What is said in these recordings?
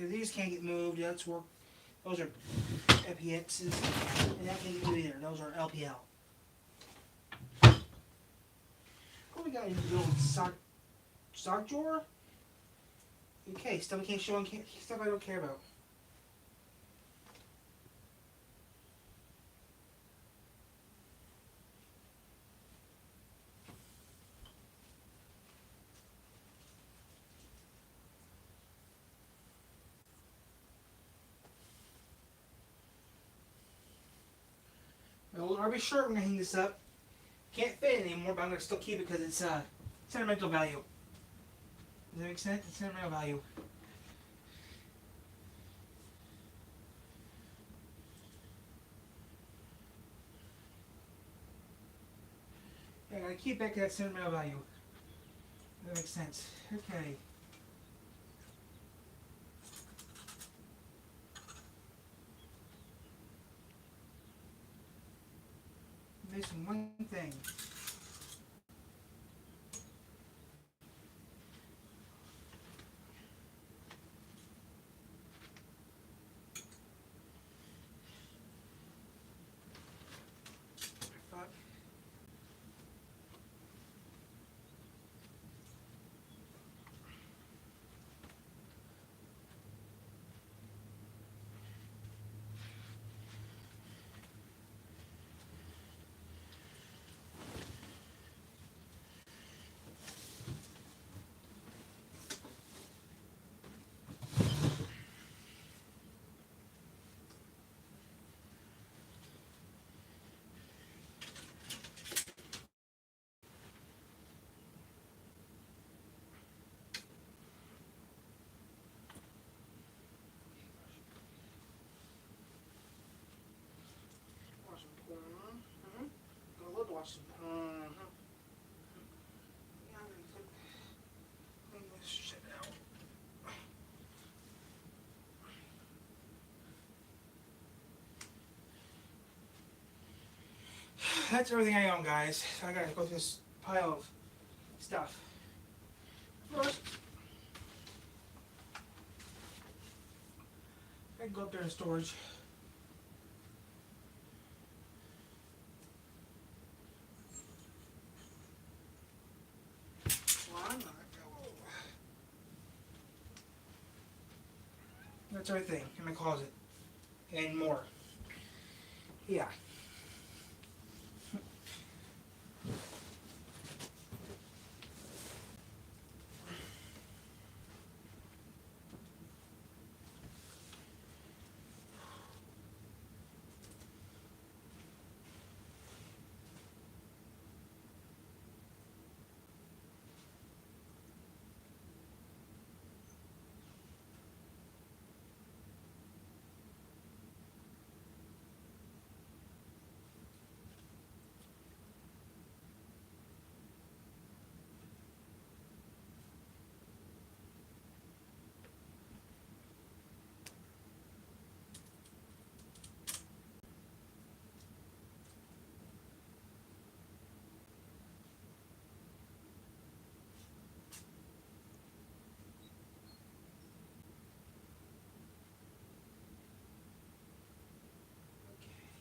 Because these can't get moved. That's work. Those are FPXs. And that can't get moved either. Those are LPL. What we got in the little sock drawer? Okay, stuff I can't show, stuff I don't care about. My old RV shirt, I'm going to hang this up. Can't fit anymore, but I'm going to still keep it because it's sentimental value. Does that make sense? It's sentimental value. Yeah, I gotta keep back that sentimental value. That makes sense. Okay. Missing one thing. Fuck. Watch some porn. I love to watch some porn. Yeah, I'm gonna clean this shit out. That's everything I own, guys. So I gotta go through this pile of stuff. First, I can go up there in storage. That's everything in my closet. And more. Yeah.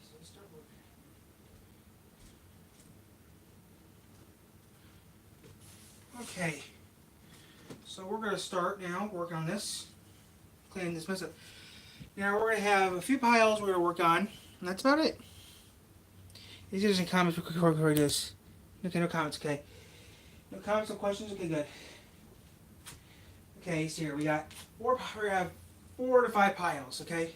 So let's start working. Okay, so we're going to start now working on this, cleaning this mess up. Now we're going to have a few piles we're going to work on, and that's about it. These are some comments before this. Okay, no comments, okay. No comments, no questions, okay, good. Okay, so here we got we're going to have 4 to 5 piles, okay?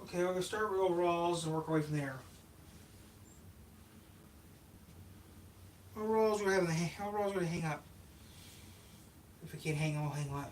Okay, we're going to start with overalls and work our way from there. Overalls we're going to hang up. If we can't hang them, we'll hang them up.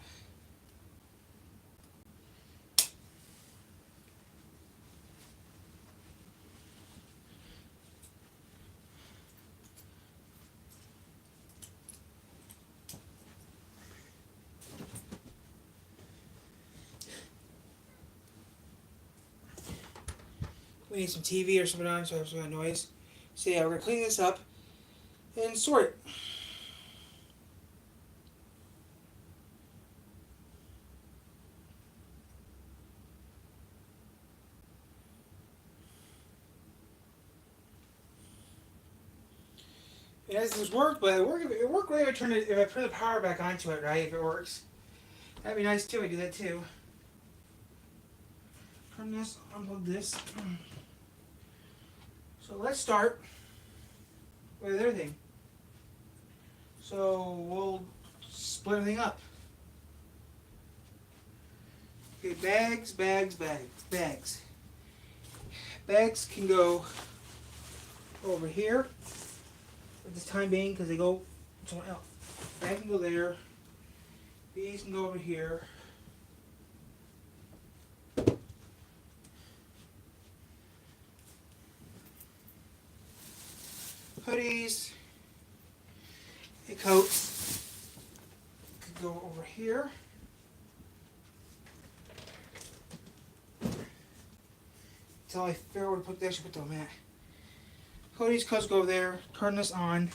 We need some TV or something on, so I have some kind of noise. So yeah, we're gonna clean this up and sort it. It has this work, but it work great if I turn the power back onto it, right? If it works, that'd be nice too. I do that too. Turn this, unplug this. So let's start with everything. So we'll split everything up. Okay, bags, bags, bags, bags. Bags can go over here at this time being because they go somewhere else. Bag can go there. These can go over here. Hoodies and coats could go over here. Until I figure out where to put that, I should put them at. Hoodies, coats go over there. Turn this on.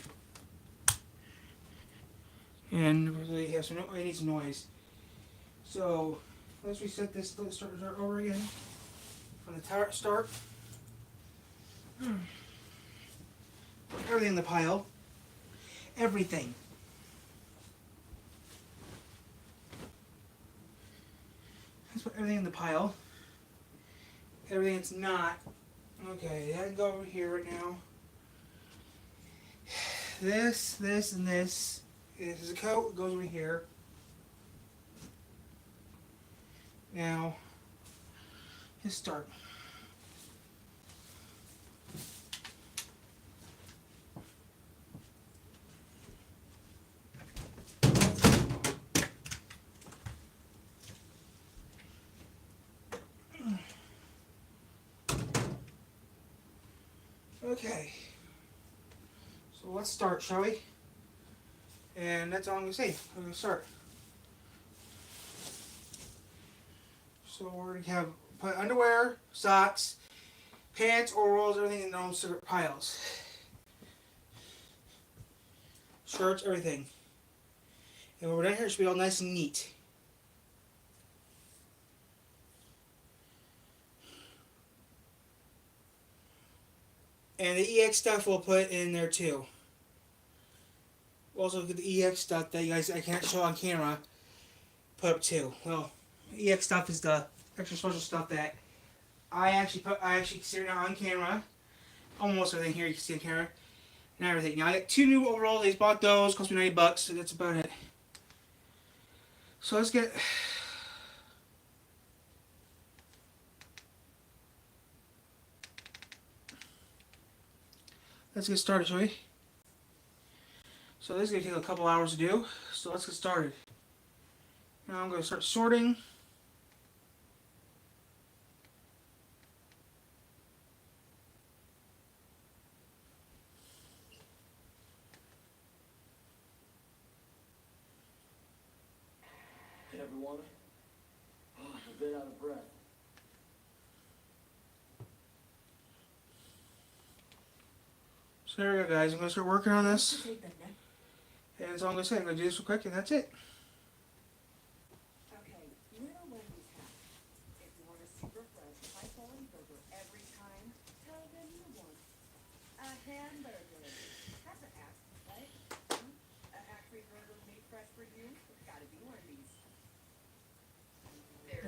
And really have some, I need some noise. So let's reset this. Let's start over again from the start. Put everything in the pile. Everything. Let's put everything in the pile. Everything that's not. Okay, that can go over here right now. This, and this. This is a coat, it goes over here. Now, let's start. Okay. So let's start, shall we? And that's all I'm going to say. I'm going to start. So we're going to have put underwear, socks, pants, overalls, everything in their own separate piles. Shirts, everything. And when we're done here, it should be all nice and neat. And the EX stuff we'll put in there too. We'll also get the EX stuff that you guys I can't show on camera. Put up too. Well, EX stuff is the extra special stuff that I actually see it on camera. Almost everything here you can see on camera. And everything. Now I got 2 new overalls. I just bought those. Cost me $90, so that's about it. So let's get. Let's get started, shall we? So this is going to take a couple hours to do, so let's get started. Now I'm going to start sorting. Hey everyone, I'm a bit out of breath. So there we go, guys. I'm going to start working on this. And that's all I'm going to say. I'm going to do this real quick, and that's it. Okay, little Wendy's house. If you want a super fresh, high quality burger every time, tell them you want a hamburger. That's a hack, right? A hack-free burger made fresh for you. It's gotta be Wendy's.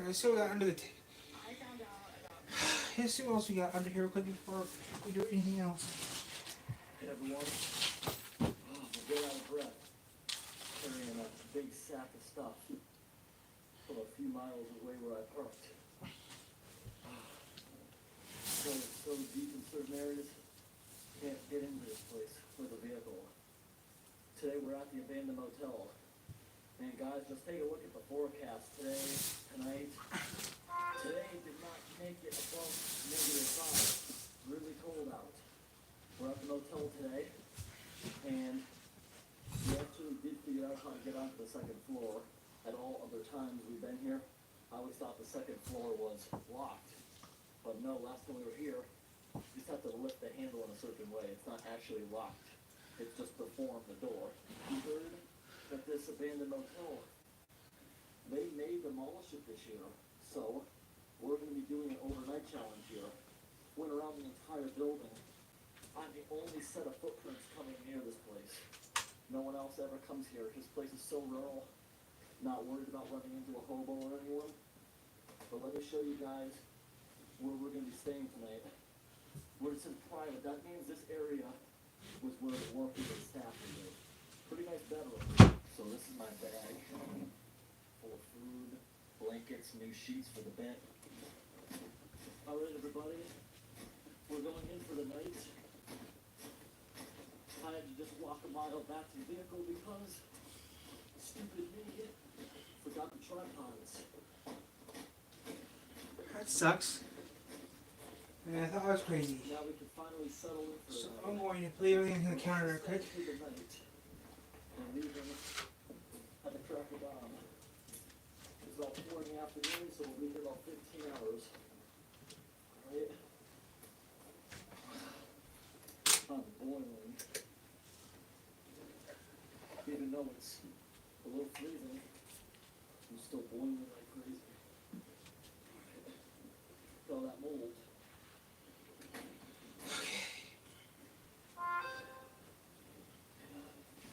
Let's see what we got under the I found out about Let's see what else we got under here real quick before we do anything else. Hey everyone, I'm a bit out of breath. Carrying a big sack of stuff from a few miles away where I parked. So deep in certain areas, can't get into this place with a vehicle. Today we're at the abandoned motel. And guys, just take a look at the forecast today, tonight. Today did not make it above -5. Really cold out. We're at the motel today, and we actually did figure out how to get onto the second floor. At all other times we've been here, I always thought the second floor was locked. But no, last time we were here, You just have to lift the handle in a certain way. It's not actually locked. It's just to form the door. You heard that this abandoned motel, they may demolish it this year. So, we're going to be doing an overnight challenge here. Went around the entire building. I'm the only set of footprints coming near this place. No one else ever comes here. This place is so rural. Not worried about running into a hobo or anyone. But let me show you guys where we're going to be staying tonight. Where it says private, that means this area was where the workers and staff would live. Pretty nice bedroom. So this is my bag. Full of food, blankets, new sheets for the bed. Alright everybody, we're going in for the night. I had to just walk a mile back to the vehicle because stupid me forgot the tripods. That sucks. Yeah, I thought I was crazy. Now we can finally settle in for So the I'm night. going to put everything on the counter real quick. Through the night. And leaving at the crack of dawn. It's about 4 in the afternoon, so we'll be here about 15 hours. Alright? I'm boiling. Even though it's a little freezing, I'm still boiling like crazy. All that mold.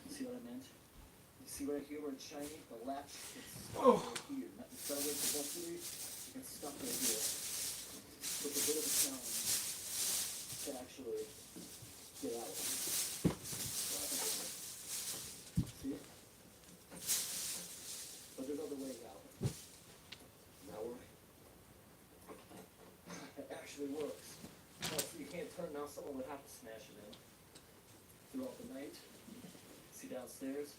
See what I meant? You see right here where it's shiny? The latch gets stuck right here. Instead of where it's supposed to be, it's stuck right here. So it's a bit of a challenge to actually get out. See? But there's other ways out. Now it actually works. Oh, so you can't turn now, someone would have to smash it in. Throughout the night. See downstairs?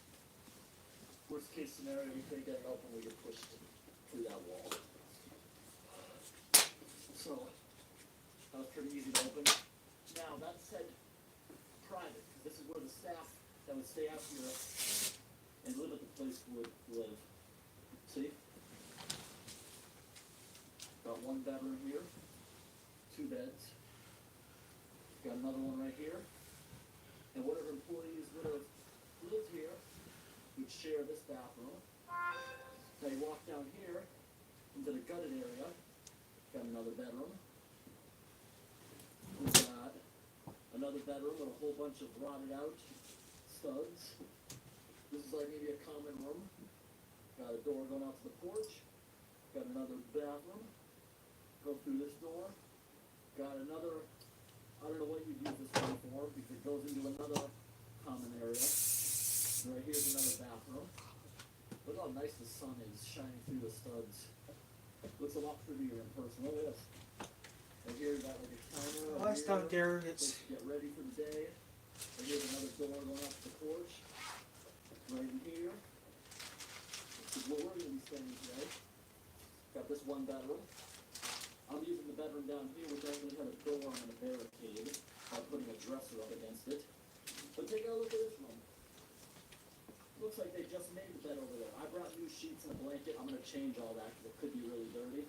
Worst case scenario, we could get it open, we get pushed through that wall. So, that was pretty easy to open. Now, that said private, because this is where the staff that would stay out here and live at the place would live. See? Got one bedroom here, 2 beds. Got another one right here. And whatever employees would have lived here would share this bathroom. Now you walk down here into the gutted area. Got another bedroom. We've got another bedroom with a whole bunch of rotted out studs. This is like maybe a common room. Got a door going out to the porch. Got another bathroom. Go through this door. Got another, I don't know what you'd use this one for, because it goes into another common area. And right here's another bathroom. Look how nice the sun is shining through the studs. Looks a lot prettier in person. Look at this. Right here, you got like a counter. Well, that's down there. Place It's to get ready for the day. Right here's another door going out to the porch. Right in here. This is where we're going to be staying today. Got this one bedroom. I'm using the bedroom down here, which actually had a door and a barricade by putting a dresser up against it. But take a look at this room. Looks like they just made the bed over there. I brought new sheets and a blanket. I'm going to change all that because it could be really dirty.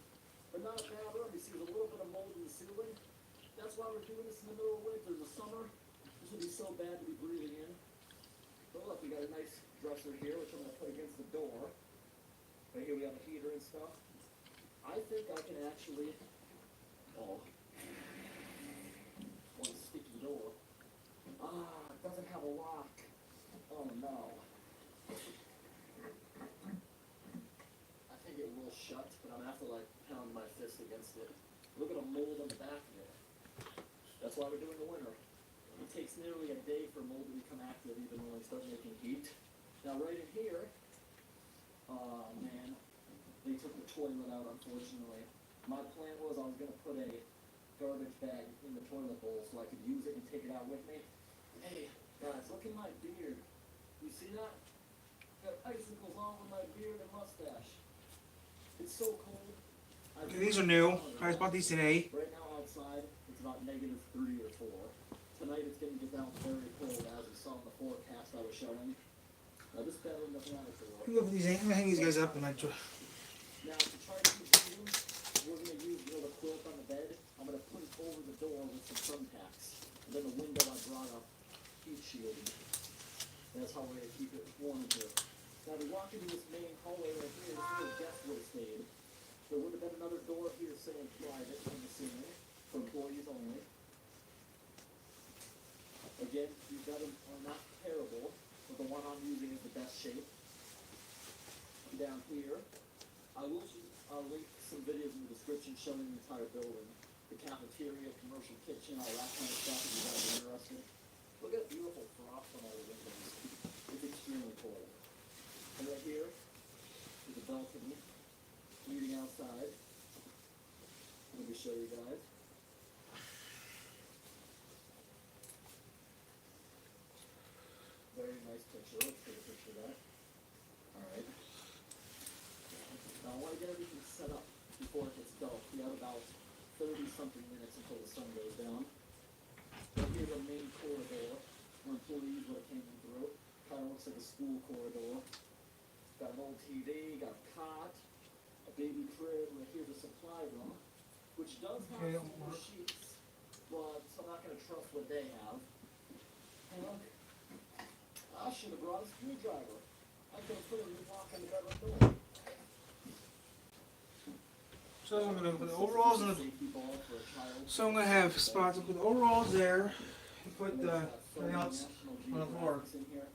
But not a bad room. You see there's a little bit of mold in the ceiling. That's why we're doing this in the middle of winter. In the summer, this would be so bad to be breathing in. But look, we got a nice dresser here, which I'm going to put against the door. Right here we have a heater and stuff. I think I can actually, one sticky door. Ah, it doesn't have a lock. Oh no. I think it will shut, but I'm gonna have to like pound my fist against it. Look at the mold on the back of it. That's why we're doing the winter. It takes nearly a day for mold to become active even when we start making heat. Now right in here, oh man. They took the toilet out, unfortunately. My plan was I was going to put a garbage bag in the toilet bowl so I could use it and take it out with me. Hey, guys, look at my beard. You see that? Got icicles all over my beard and mustache. It's so cold. okay, these are new. I just bought these today. Right now outside, it's about -3 or 4. Tonight it's going to get down very cold, as we saw in the forecast I was showing. Now this bedroom doesn't have a door. Look at these. I'm gonna hang these guys up and Now, to try to keep heating, we're going to use the quilt on the bed. I'm going to put it over the door with some that's how we're gonna keep it warm in here. Now we walk into this main hallway right here, this is where guests would have stayed. There would have been another door here saying private on the ceiling, for employees only. Again, these guys are not terrible, but the one I'm using is the best shape. Down here, I will link some videos in the description showing the entire building. The cafeteria, commercial kitchen, all that kind of stuff if you guys are interested. Look at the beautiful frost on all the windows. It's extremely cold. And right here is a balcony leading outside. Let me show you guys. Very nice picture. Let's take a picture of that. Alright. Now I want to get everything set up before it gets dark. We have about 30-something minutes until the sun goes down. Right here's the main corridor where employees would have came in through. Kind of looks like a school corridor. Got an old TV, got a cot, a baby crib. Right here's a supply room, which does have Okay, some more sheets, but I'm not going to trust what they have. And look, I should have brought a screwdriver. I could have put a lock on the bedroom door. So I'm gonna put the overalls in the. Safety ball for a child. So I'm gonna have spots. I'll put the overalls there, and put everything else on the floor. In here.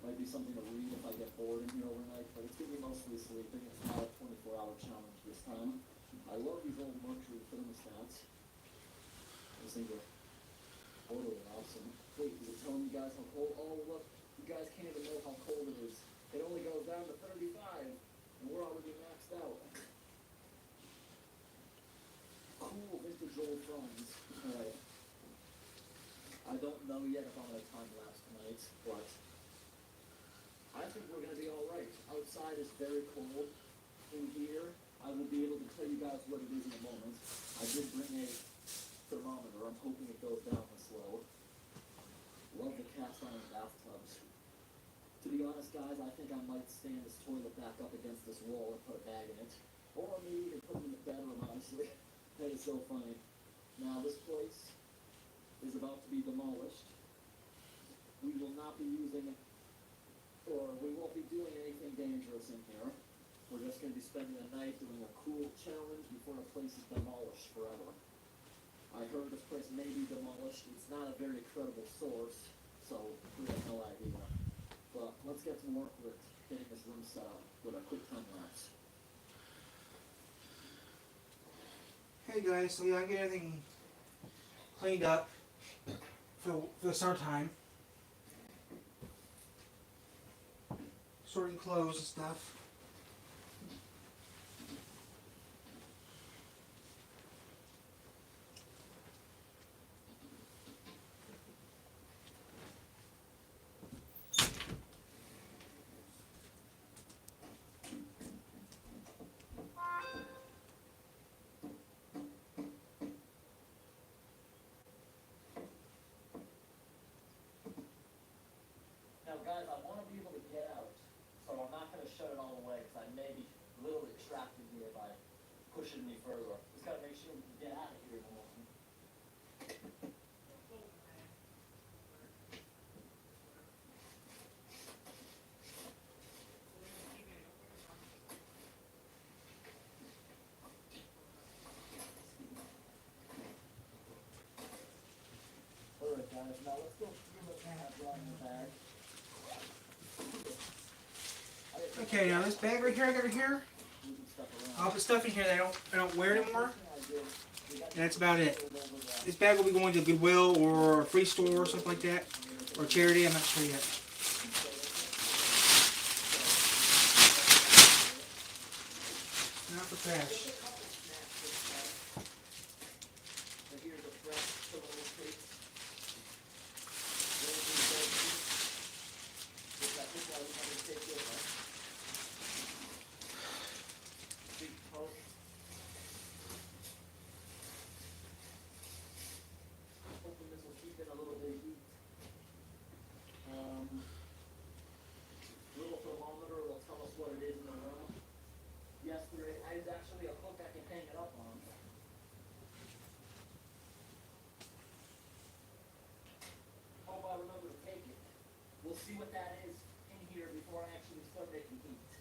Might be something to read if I get bored in here overnight, but it's gonna be mostly sleeping. It's not a 24-hour challenge this time. I love these old Mercury thermostats. Those things are totally awesome. Wait, is it telling you guys how cold? Oh, look, you guys can't even know how cold it is. It only goes down to 35, and we're already maxed out. Cool vintage old phones. Alright. I don't know yet if I'm gonna time lapse tonight, but I think we're gonna be alright. Outside is very cold. In here, I will be able to tell you guys what it is in a moment. I did bring a thermometer. I'm hoping it goes down this low. Love the cast iron bathtubs. To be honest, guys, I think I might stand this toilet back up against this wall and put a bag in it. Or maybe even put it in the bedroom, honestly. That is so funny. Now, this place is about to be demolished. We will not be using, or we won't be doing anything dangerous in here. We're just going to be spending the night doing a cool challenge before the place is demolished forever. I heard this place may be demolished. It's not a very credible source, so we have no idea. But let's get to work with getting this room set up with a quick time lapse. Hey guys, so yeah, I get everything cleaned up for the summertime. Sorting clothes and stuff. Now guys, I want to be able to get out, so I'm not going to shut it all the way, because I may be literally trapped in here by pushing me further. Just got to make sure we can get out of here in the morning. Alright guys, now let's go see what we have right in the bag. Okay, now this bag right here, I got right here. Moving stuff I'll around. put stuff in here that I don't wear anymore, I did, we got and that's about it. over the- This bag will be going to Goodwill or a free store or something like that, or charity. I'm not sure yet. Not for trash. And here's a fresh tomato paste. Which I think I was going to take with us. Big toast. Hoping this will keep in a little bit of heat. Little thermometer will tell us what it is in the room. Yes, there is actually a hook I see what that is in here before I actually start making heat.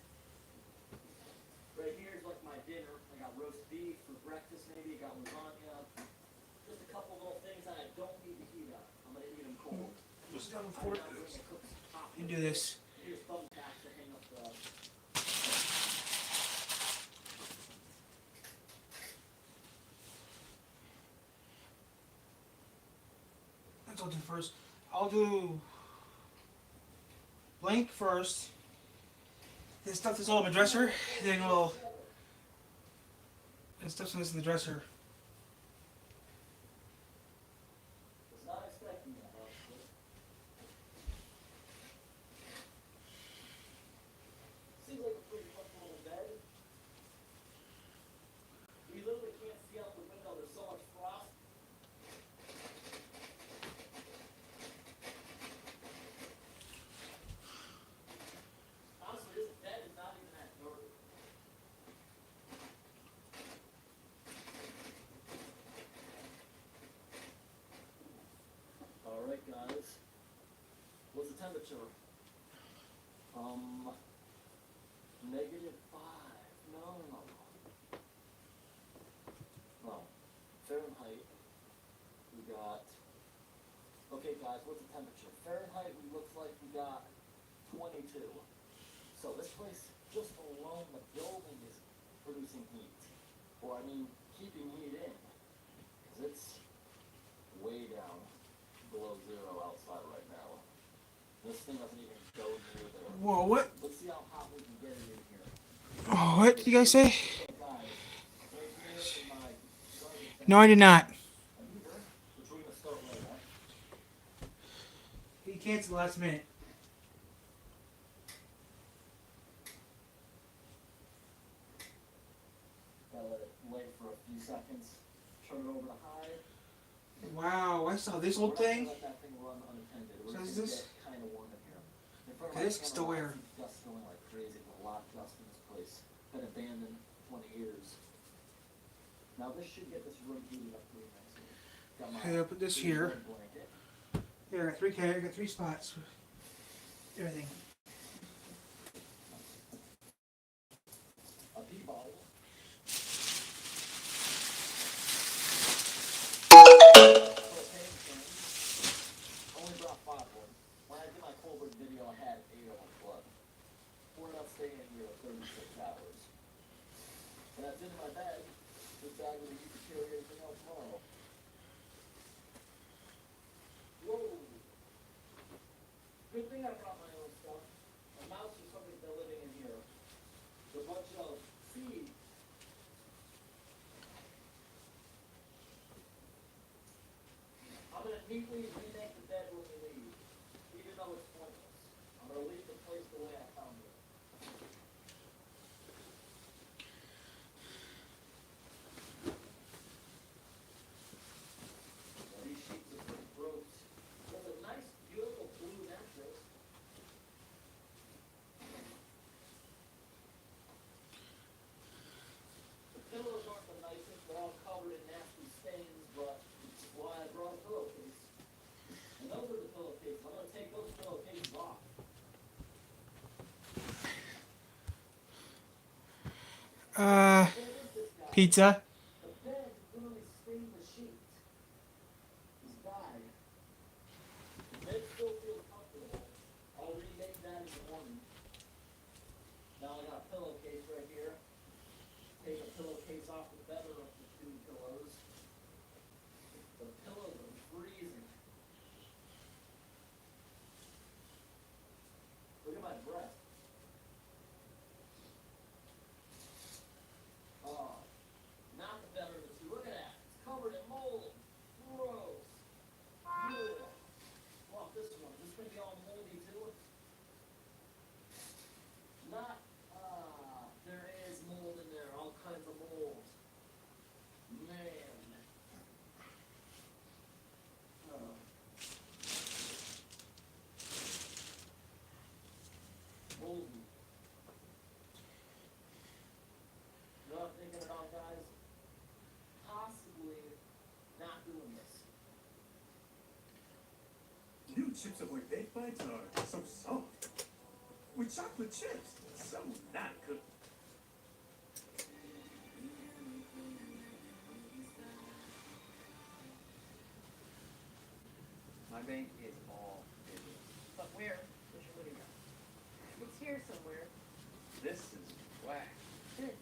Right here is like my dinner. I got roast beef for breakfast maybe, I got lasagna. Just a couple little things that I don't need to heat up. I'm gonna eat them cold. Just down I'm for it. not going to cook some top. You do this. Here's thumbtacks to hang up the. That's what I'll do first. I'll do blank first. Then stuff this all in my dresser. Then we'll stuff some of this in the dresser. Was not expecting that, honestly. Seems like a pretty comfortable bed. We literally can't see out the window. There's so much frost. Honestly, this bed is not even that dirty. All right, guys. What's the temperature? -5. No. Well, Fahrenheit. We got. Okay, guys. What's the temperature? Fahrenheit. We looks like we got 22. So this place, just alone, the building is producing heat. Or I mean, keeping heat in. 'Cause it's way down below zero outside right now. This thing doesn't even go near there. Whoa, what? Let's see how hot we can get it in here. Oh, what did you guys say? So guys, right here in my garbage No, I did not. bag, which we're gonna start right now. He canceled last minute. Gotta let it lay for a few seconds. Turn it over to high. Wow, I saw this We're old not gonna thing. let that thing run unattended. We're So is gonna this- get kind of warm in here. In front of Okay, my this is camera, still lots where? of dust going like crazy. There's a lot of dust in this place. Been abandoned 20 years. Now this should get this room heated up pretty nicely. Got my Okay, I'll put this big here. red blanket. Yeah, I got three spots. Everything. A pee bottle. Propane can. Only brought 5 of them. When I did my Colbert video, I had 8 of them, but we're not staying here 36 hours. And that's in my bag. This bag will be used to carry everything else tomorrow. Whoa! Good thing I brought my own stuff. A mouse or something's been living in here. There's a bunch of seeds. I'm gonna neatly remake the bed when we leave, even though it's pointless. I'm gonna leave the place the way I found it. Now, these sheets are pretty gross. There's a nice, beautiful blue mattress. The pillows aren't the nicest, they're all covered in nasty stains, but it's why I brought a pillowcase. And those are the pillowcases. I'm gonna take those pillowcases off. What is this guy? Pizza. The bed literally stained the sheet. This guy. The bed still feels comfortable. I'll remake that in the morning. Now I got a pillowcase right here. Take the pillowcase off the better of the 2 pillows. The pillows are freezing. Look at my breast. Oh, not the better of the 2. Look at that. It's covered in mold. Gross. Ugh. Well, this one. Is this gonna be all moldy too? Not, there is mold in there, all kinds of mold. Man. Moldy. You know what I'm thinking about, guys? Possibly not New Chips Ahoy Baked Bites are so soft. With chocolate chips, so not good. My bank is all in. But where? Where's your money go? It's here somewhere. This is whack. Good.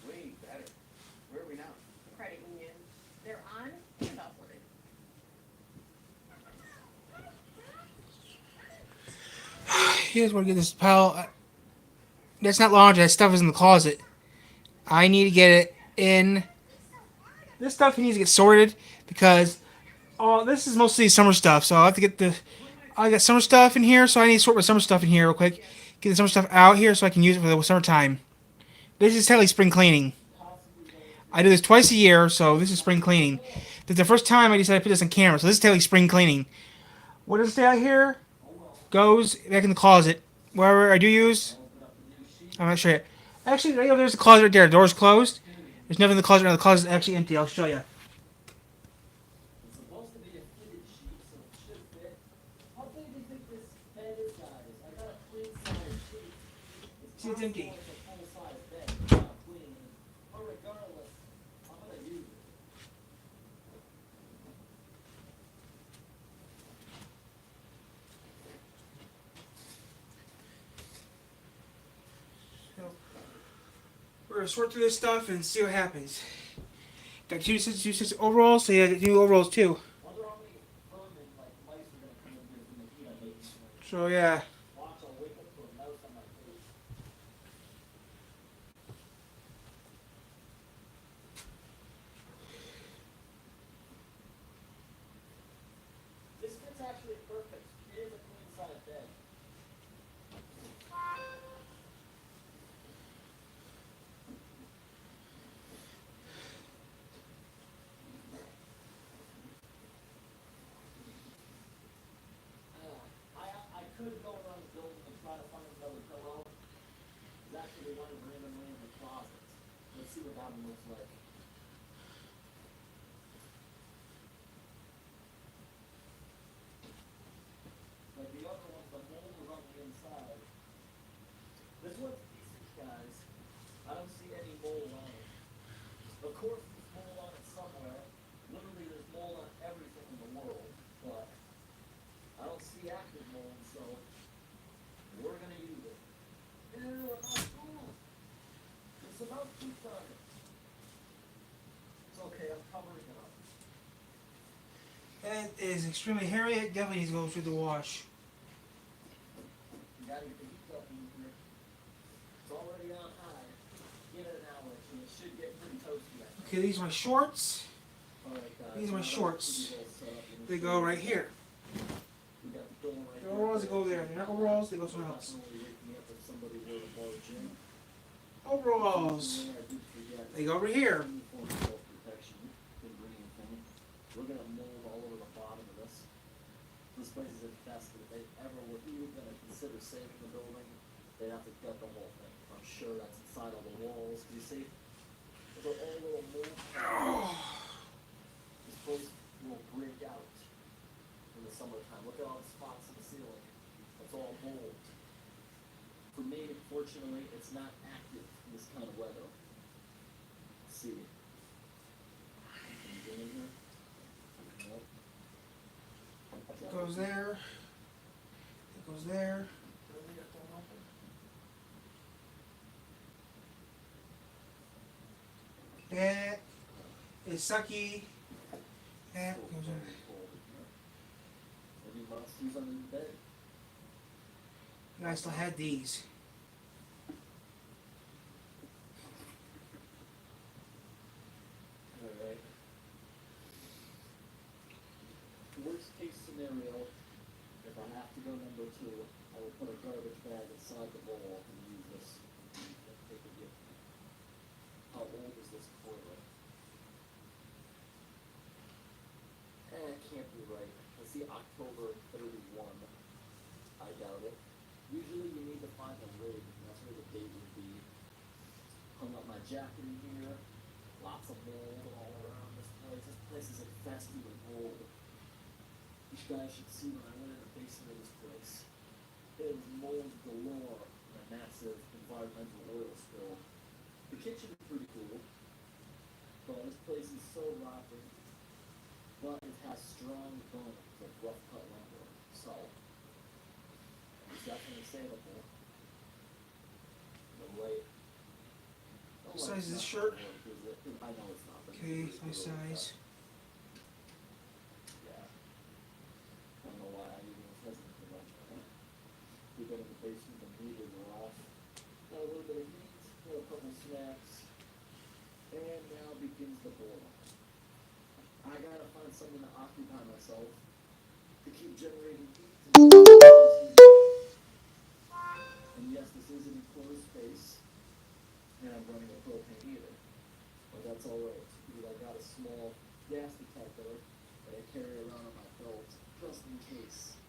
Way better. Where are we now? The credit union. They're on and upward. You guys want to get this pile? That's not laundry. That stuff is in the closet. I need to get it in. This stuff needs to get sorted because this is mostly summer stuff. So I have to get the. I got summer stuff in here, so I need to sort my summer stuff in here real quick. Get the summer stuff out here so I can use it for the summertime. This is technically spring cleaning. I do this twice a year, so this is spring cleaning. This is the first time I decided to put this on camera, so this is technically spring cleaning. What does it stay out here? Goes back in the closet. Wherever I do use. I'm not sure yet. Actually, right over there's a closet right there. The door's closed. There's nothing in the closet right now. The closet's actually empty. I'll show you. It's supposed to be a fitted sheet, so it should fit. How big do you think this bed is, guys? I got a queen size sheet. See, it's empty. It's a full size bed. It's not queen. But regardless, I'm gonna use it. We're gonna sort through this stuff and see what happens. Got two sets of overalls, so yeah, I got new overalls too. Wonder how many vermin, like mice, are gonna come in here from the heat I made tonight. So yeah. Watch, I'll wake up to a mouse on my face. This fit's actually perfect. It is a queen size bed. I could go around the building and try to find another pillow. There's actually one randomly in the closet. Let's see what that one looks like. Like the other one, the mold was on the inside. This one's decent, guys. I don't see any mold on it. Of course, there's mold on it somewhere. Literally, there's mold on everything in the world, but I don't see active mold, so we're gonna use it. Ew, it's cool. It's about poop on it. It's okay, I'm covering it up. That is extremely hairy. It definitely needs to go through the wash. You gotta get the heat up in here. It's already on high. Give it an hour, and it should get pretty toasty. I think. Okay, these are my shorts. Alright, guys. These are my now that shorts. we're all set up, we're They gonna go right here. We got the door right The here. overalls that go there. They're not overalls, they go somewhere else. Definitely wake me up if somebody were to barge in. Overalls. One thing I do forget, They go over here. uniform self-protection, big green thing. We're gonna mold all over the bottom of this. This place is infested. If they ever were even gonna consider saving the building, they'd have to gut the whole thing. I'm sure that's inside all the walls. Do you see? Those are all little mold. This place will break out in the summertime. Look at all the spots in the ceiling. That's all mold. For me, fortunately, it's not active in this kind of weather. Let's see. Can you get in here? Nope. It goes there. It goes there. Really got that open? That is sucky. That So goes very in. cold in here. Any monsters under the bed? And I still had these. Alright. Worst case scenario, if I have to go number 2, I will put a garbage bag inside the bowl and use this. Take a gift. How old is this toilet? It can't be right. I see October 31. I doubt it. Usually you need to find a rig, and that's where the date would be. Hung up my jacket in here. Lots of mold all around this place. This place is infested with mold. guys should see when I went in the basement of this place. It was mold galore and a massive environmental oil spill. The kitchen is pretty cool, but this place is so rotten. But it has strong bones of rough cut lumber, so it's definitely saleable. The light. What size is this shirt? I know it's not. But Okay, it's my a little size. cut. Yeah. I don't know why I even was hesitant to much. We go to the basement, the heat is off. Got a little bit of heat, got a couple snacks, and now begins the boredom. I gotta find something to occupy myself to keep generating heat. And yes, this is an enclosed space, and I'm running a propane heater. But that's alright, because I got a small gas detector that I carry around on my belt, just in case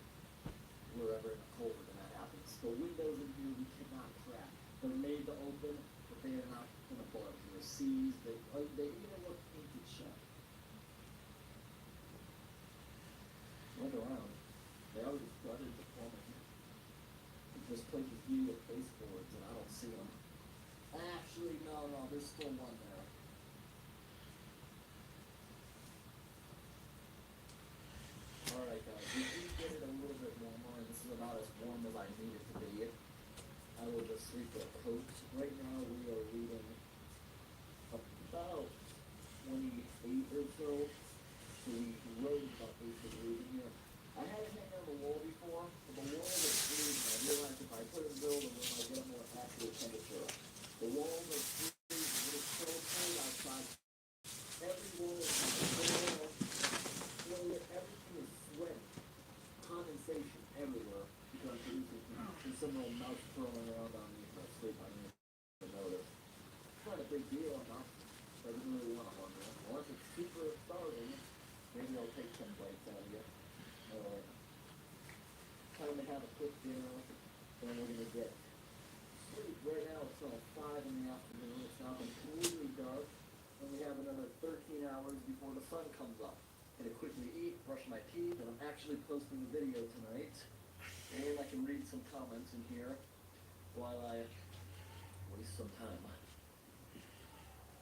we're ever in a cold and that happens. The windows in here we cannot crack. They're made to open, but they are not gonna budge. They're seized, they even look painted shut. Look around. They already gutted the plumbing. This place is viewed with baseboards and I don't see them. Actually, no, there's still one there. Alright guys, we do get it a little bit warmer, and this is about as warm as I need it to be. I will just sleep with a coat. Right now we are reading about 28 or so. So we rose about 8 degrees in here. I had it hanging on the wall before, but the wall was freezing. I realized if I put it in the middle of the room, I get a more accurate temperature. The walls are freezing, it is so cold outside. Every wall is everything is sweating. Condensation everywhere because I'm producing heat. There's some little mouse crawling around on me for sleep. I didn't even notice. It's not a big deal, I'm not. I didn't really want to harm you. Unless it's super starving, maybe I'll take some bites out of you. Alright. Time to have a quick dinner, then we're gonna get sleep. Right now it's till 5 in the afternoon. It's now completely dark, and we have another 13 hours before the sun comes up. Gonna quickly eat, brush my teeth, and I'm actually posting the video tonight. And I can read some comments in here while I waste some time.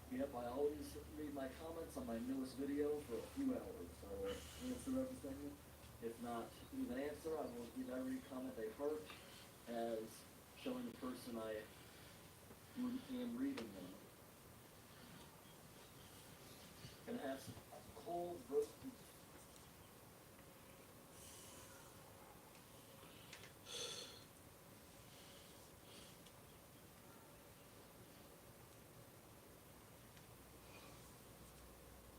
Yep, I always read my comments on my newest video for a few hours. I will answer everything. If not leave an answer, I will give every comment they hurt as showing the person I am reading them. Gonna have some cold roast beef.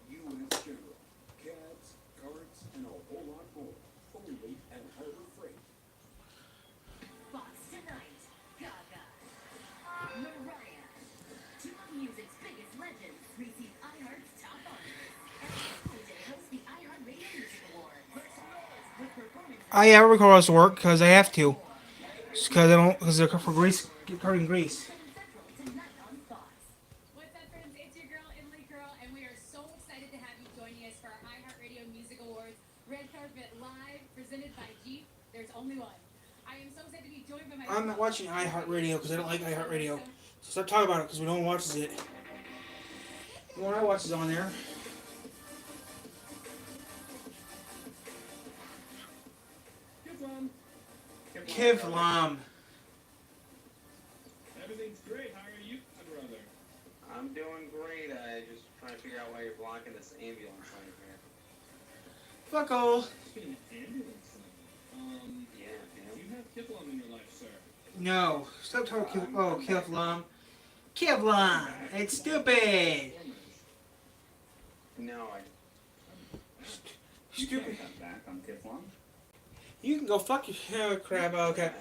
U.S. General, cabs, carts, and a whole lot more. Only at Harbor Freight. Fox tonight, Gaga, Mariah, two of music's biggest legends receive iHeart's top honors. And Day hosts the iHeartRadio Music Awards. With performances I record us to work because I have to. Because I don't, because they're for grease, covered in grease. 7 Central tonight on Fox. What's up, friends? It's your girl, Emily Curl, and we are so excited to have you joining us for our iHeartRadio Music Awards Red Carpet Live, presented by Jeep. There's only one. I am so excited to be joined by my... I'm not watching iHeartRadio because I don't like iHeartRadio. So stop talking about it because no one watches it. The one I watch is on there. Kevlam. Everything's great. How are you, my brother? I'm doing great. I just trying to figure out why you're blocking this ambulance line here. Fuck all. Speaking of ambulance, Yeah, do you have Kipplum in your life, sir? No. Stop talking. Oh, Kevlam. Kevlam. It's stupid. No, You Stupid. can't cut back on Kiflon. You can go fuck your crap. Oh, okay.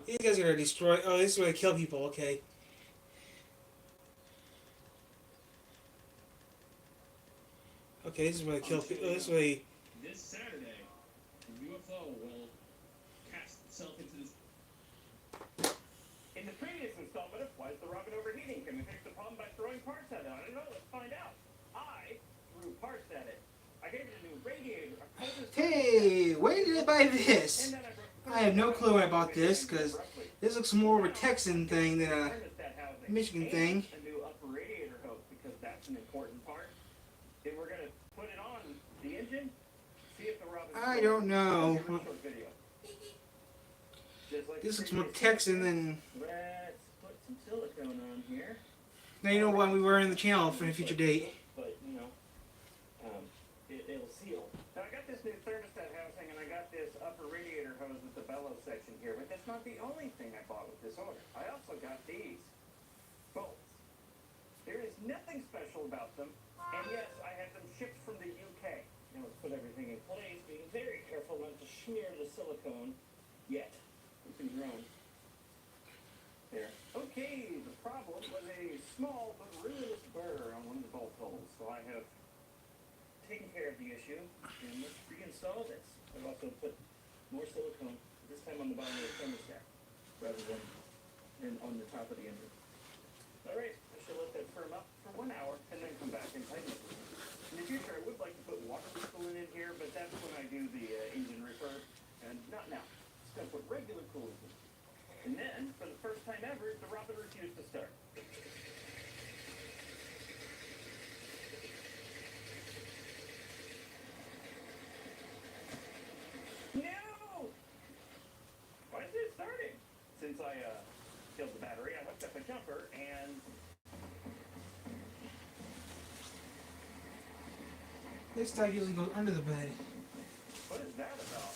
These guys are gonna destroy. Oh, this is where they kill people. Okay. Okay, this is where they kill people. This is where they. This Saturday, a UFO will cast itself into this. In the previous installment of Why is the Rocket Overheating? Can we fix the problem by throwing parts at it? I don't know. Let's find out. I threw parts at it. I gave it a new radiator. I pulled this Hey, where did I buy this? and then I have no clue where I bought this, because this looks more of a Texan thing than a thermostat housing Michigan and thing. a new upper radiator hose because that's an important part. Then we're gonna put it on the engine. See if the Robin's I don't know. Here's a short video. Just like This the looks more previous Texan picture, than... Let's put some silicone on here. Now you know why we were in the channel for a future date. But you know, it'll seal. Now I got this new thermostat housing and I got this upper radiator hose with the bellows section here, but that's not the only thing I bought with this order. I also got these bolts. There is nothing special about them, and yes, I had them shipped from the UK. Now let's put everything in place, being very careful not to smear the silicone yet. You can groan. There. Okay, the problem was a small but ruinous burr on one of the bolt holes, so I have taken care of the issue, and let's reinstall this. I've also put more silicone, this time on the bottom of the thermostat, rather than on the top of the engine. Alright, I should let that firm up for 1 hour, and then come back and tighten it. In the future, I would like to put water coolant in here, but that's when I do the engine refurb, and not now. Just gonna put regular coolant in. And then, for the first time ever, the Robin refused to start. No! Why is it starting? Since I killed the battery, I hooked up a jumper and This stuff usually goes under the bed. what is that about?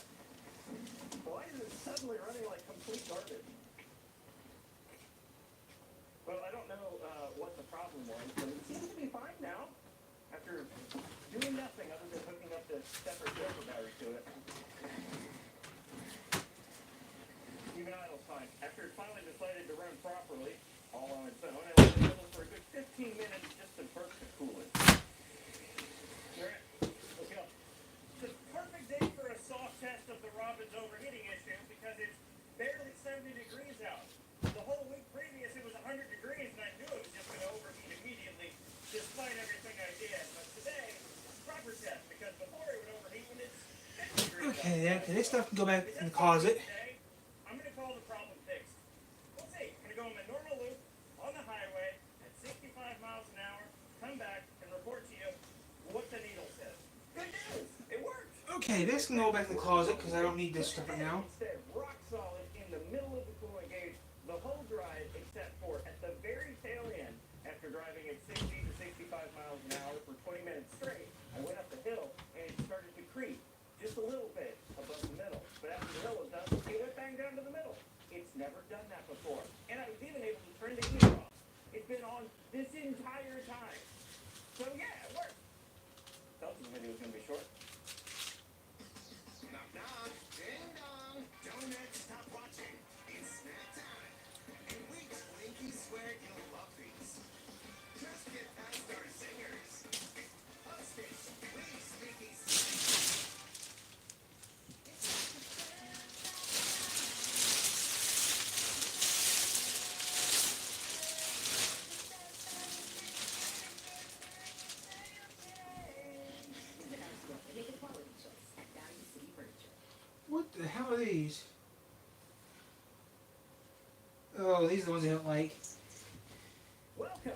Why is it suddenly running like complete garbage? Well, I don't know what the problem was, but it seems to be fine now. After doing nothing other than hooking up the separate filter battery to it. Even idle's fine. After it finally decided to run properly, all on its own, I let it idle for a good 15 minutes just to burst the coolant. Alright, let's go. It's a perfect day for a soft test of the Robin's overheating issue because it's barely 70 degrees out. The whole week previous it was 100 degrees and I knew it was just going to overheat immediately despite everything I did. But today, proper test because before it would overheat when it's 50 degrees out. Okay, this stuff can go back in the closet. Today, I'm going to call the problem fixed. We'll see. I'm going to go in my normal loop on the highway at 65 miles an hour, come back and report to you what the needle says. Good news! It worked! Okay, this can go back in the closet because I don't need this stuff right now. Instead, rock solid in the middle of the cooling gauge, the whole drive except for at the very tail end, after driving at 60 to 65 miles an hour for 20 minutes straight, I went up the hill and it started to creep just a little bit above the middle. But after the hill was done, it went bang down to the middle. It's never done that before. And I was even able to turn the heater off. It's been on this entire time. So yeah, it worked. Told you the video was going to be short. Knock knock, ding dong. Donuts, stop watching. It's snack time. And we got Winky Square you'll love these. Just get past our singers. Hostess, please, Sneaky Snack. Make a quality choice at Value City Furniture. What the hell are these? Oh, these are the ones I don't like. Welcome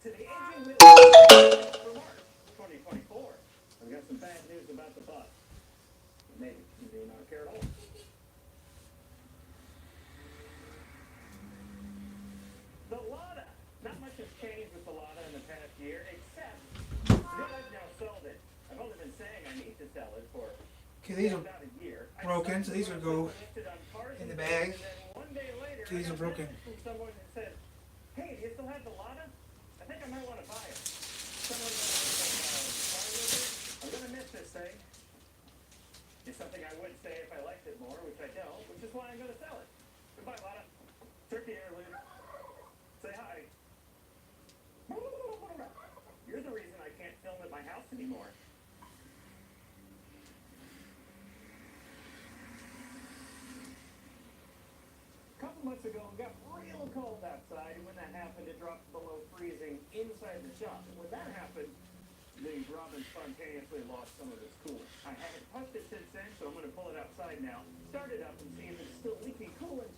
to the Engine Wheel for March 2024. I've got some bad news about the bus. Maybe you may not care at all. The Lada. Not much has changed with the Lada in the past year, except that I've now sold it. I've only been saying I need to sell it for Okay, these are about a year. I broken, so started these will go listed on Cars in the and bag. Bids, and then one day later, I These got are broken. a message from someone that said, "Hey, do you still have the Lada? I think I might want to buy it." Someone that I'm gonna miss this thing. It's something I would say if I liked it more, which I don't, which is why I'm gonna sell it. Goodbye, Lada. Turkey interlude. Say hi. You're the reason I can't film at my house anymore. A couple months ago, it got real cold outside, and when that happened, it dropped below freezing inside the shop. And when that happened, The Robin spontaneously lost some of its coolant. I haven't touched it since then, so I'm going to pull it outside now, start it up, and see if it's still leaking coolant,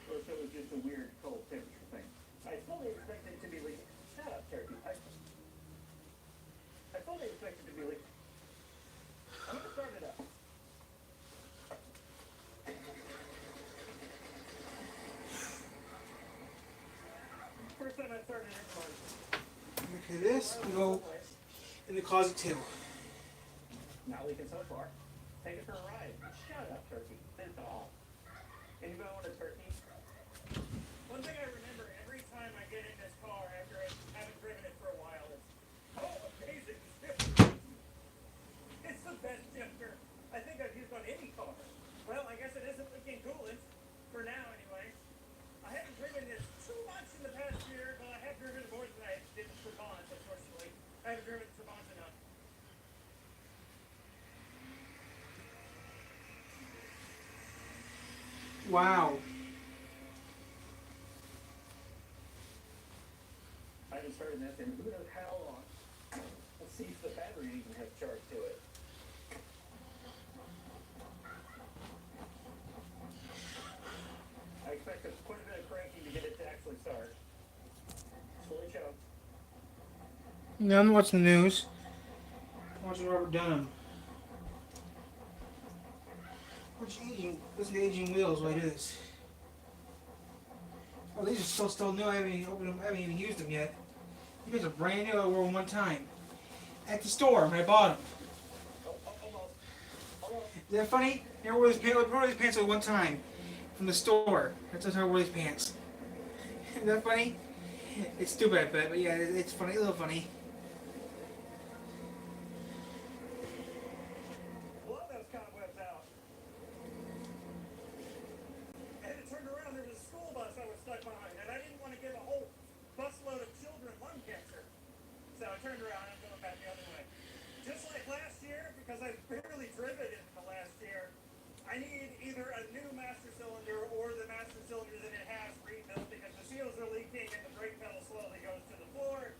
or if it was just a weird cold temperature thing. I fully expect it to be leaking. Shut up, Turkey. I fully expect it to be leaking. I'm going to start it up. First time I started it was Okay, this will go in the closet too. not leaking so far. Take it for a ride. Shut up, Turkey. That's all. Anybody want a turkey? One thing I remember every time I get in this car after I haven't driven it for a while is, oh, amazing shifter. It's the best shifter I think I've used on any car. Well, I guess it isn't leaking coolant. For now, anyway. I haven't driven this too much in the past year, but I have driven it more than I did in Trabant, unfortunately. I haven't driven Trabant enough. Wow. I haven't started that in who knows how long. Let's see if the battery even has charge to it. I expect quite a bit of cranking to get it to actually start. Fully choked. No, I'm watching the news. I'm watching Robert Dunham. Listen to Aging Wheels while I do this. Oh, these are still new. I haven't even opened them. I haven't even used them yet. These are brand new. I wore them one time at the store when I bought them. Is that funny? I wore these pants only one time from the store. That's how I wore these pants. Is that funny? It's stupid, I bet, but yeah, it's funny. A little funny. Blow those cobwebs out. I had to turn around. There was a school bus I was stuck behind, and I didn't want to give a whole busload of children lung cancer. So I turned around and I'm going back the other way. Just like last year, because I've barely driven it in the last year, I need either a new master cylinder or the master cylinder that it has rebuilt because the seals are leaking and the brake pedal slowly goes to the floor.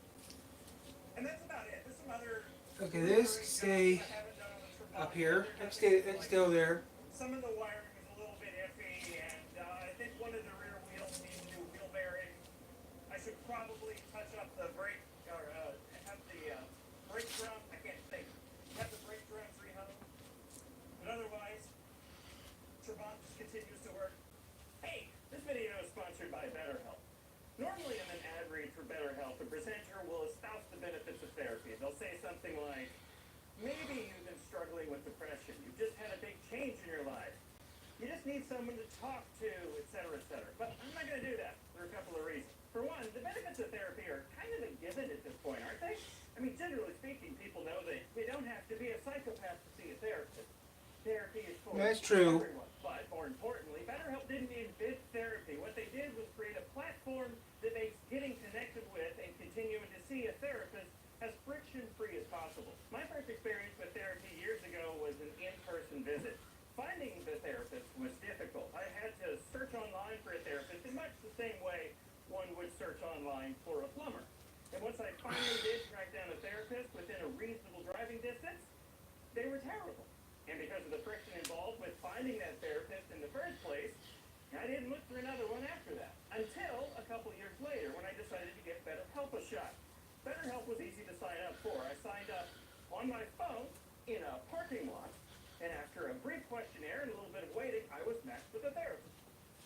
And that's about it. There's some other... Okay, this can stay up here. It can stay over there. Some of the wiring is a little bit iffy, and I think one of the rear wheels needs a new wheel bearing. I should probably touch up the brake, or have the brake drum, I can't think, have the brake drums rehung. But otherwise, Trabant just continues to work. Hey, this video is sponsored by BetterHelp. Normally in an ad read for BetterHelp, the presenter will espouse the benefits of therapy. They'll say something like, maybe you've been struggling with depression. You've just had a big change in your life. You just need someone to talk to, etc., etc. But I'm not going to do that for a couple of reasons. For one, the benefits of therapy are kind of a given at this point, aren't they? I mean, generally speaking, people know that they don't have to be a psychopath to see a therapist. Therapy is for That's true. everyone. But more importantly, BetterHelp didn't invent therapy. What they did was create a platform that makes getting connected with and continuing to see a therapist as friction-free as possible. My first experience with therapy years ago was an in-person visit. Finding the therapist was difficult. I had to search online for a therapist in much the same way one would search online for a plumber. And once I finally did track down a therapist within a reasonable driving distance, they were terrible. And because of the friction involved with finding that therapist in the first place, I didn't look for another one after that. Until a couple years later when I decided to give BetterHelp a shot. BetterHelp was easy to sign up for. I signed up on my phone in a parking lot, and after a brief questionnaire and a little bit of waiting, I was matched with a therapist.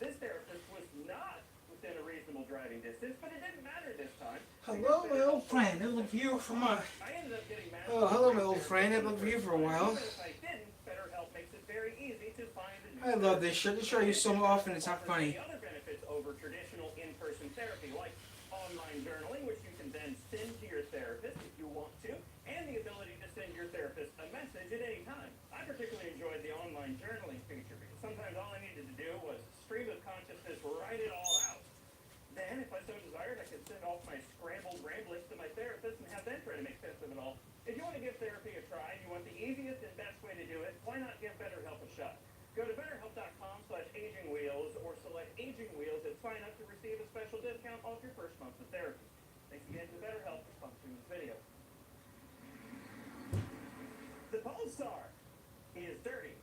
This therapist was not within a reasonable driving distance, but it didn't matter this time. Hello, my old friend. I've been looking for you for months. I ended up getting matched. Oh, hello, my old friend. I've been looking for you for a while. Even if I didn't, BetterHelp makes it very easy to find a new I love this shit. This show I use so often. It's not funny. The other benefits over traditional in-person therapy, like online journaling, which you can then send to your therapist if you want to, and the ability to send your therapist a message at any time. I particularly enjoyed the online journaling feature because sometimes all I needed to do was stream of consciousness, write it all out. Then, if I so desired, I could send off my scrambled ramblings to my therapist and have them try to make sense of it all. If you want to give therapy a try and you want the easiest and best way to do it, why not give BetterHelp a shot? Go to betterhelp.com/agingwheels or select Aging Wheels and sign up to receive a special discount off your first month of therapy. Thanks again to BetterHelp. Polestar is dirty.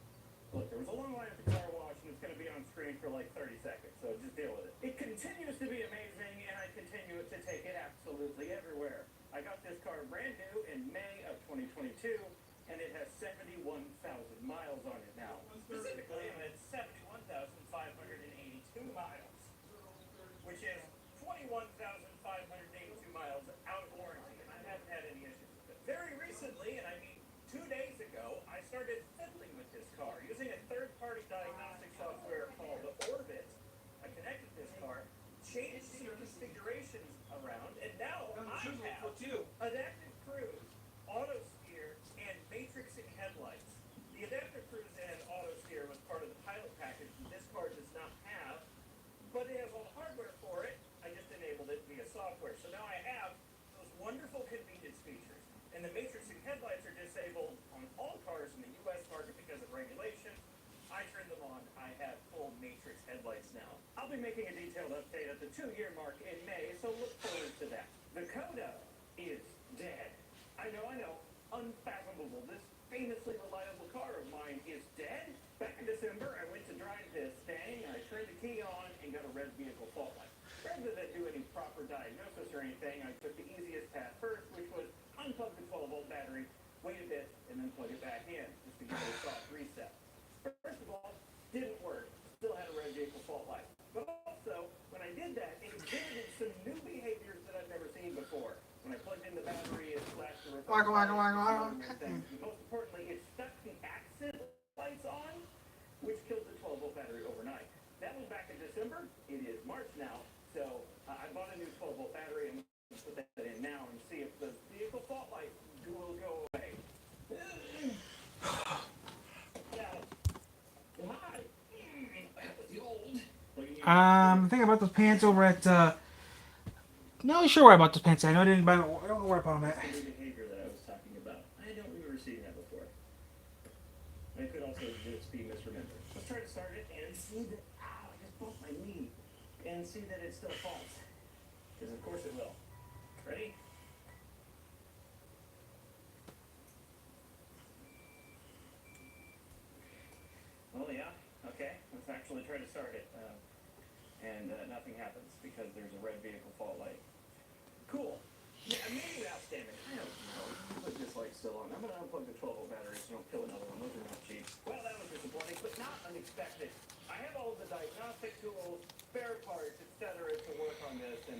Look, there was a long line at the car wash, and it's going to be on screen for like 30 seconds, so just deal with it. It continues to be amazing, and I continue to take it absolutely everywhere. I got this car brand new in May of 2022, and it has 71,000 miles on it now. Specifically, it's 71,582 miles, which is 21,582 miles out of warranty, and I haven't had any issues with it. Very recently, and I mean 2 days ago, I started fiddling with this car using a third-party diagnostic software called Orbit. I connected this car, changed some configurations around, and now I have adaptive cruise, auto steer, and matrixing headlights. The adaptive cruise and auto steer was part of the pilot package that this car does not have, but it has all the hardware for it. I just enabled it via software. So now I have those wonderful convenience features. And the matrixing headlights are disabled on all cars in the U.S. market because of regulation. I turned them on. I have full matrix headlights now. I'll be making a detailed update at the 2-year mark in May, so look forward to that. The Coda is dead. I know. Unfathomable. This famously reliable car of mine is dead. Back in December, I went to drive this thing. I turned the key on and got a red vehicle fault light. Rather than do any proper diagnosis or anything, I took the easiest path first, which was unplug the 12-volt battery, wait a bit, and then plug it back in, just to give it a soft reset. First of all, didn't work. Still had a red vehicle fault light. But also, when I did that, it exhibited some new behaviors that I've never seen before. When I plugged in the battery, it flashed the reverse light. Most importantly, it stuck the accent lights on, which killed the 12-volt battery overnight. That was back in December. It is March now. So I bought a new 12-volt battery and put that in now and see if the vehicle fault light will go away. Thinking about those pants over at, not really sure where I bought those pants at. I don't know where I bought them at. The behavior that I was talking about. I don't remember seeing that before. I could also just be misremembered. Let's try to start it and see that, I just bumped my knee. And see that it still falls. Because of course it will. Ready? Oh yeah, okay. Let's actually try to start it. And nothing happens because there's a red vehicle fault light. Cool. Yeah, maybe that's damage. I don't know. Put this light still on. I'm going to unplug the 12-volt battery so don't kill another one. Those are not cheap. Well, that was disappointing, but not unexpected. I have all of the diagnostic tools, spare parts, etc. to work on this and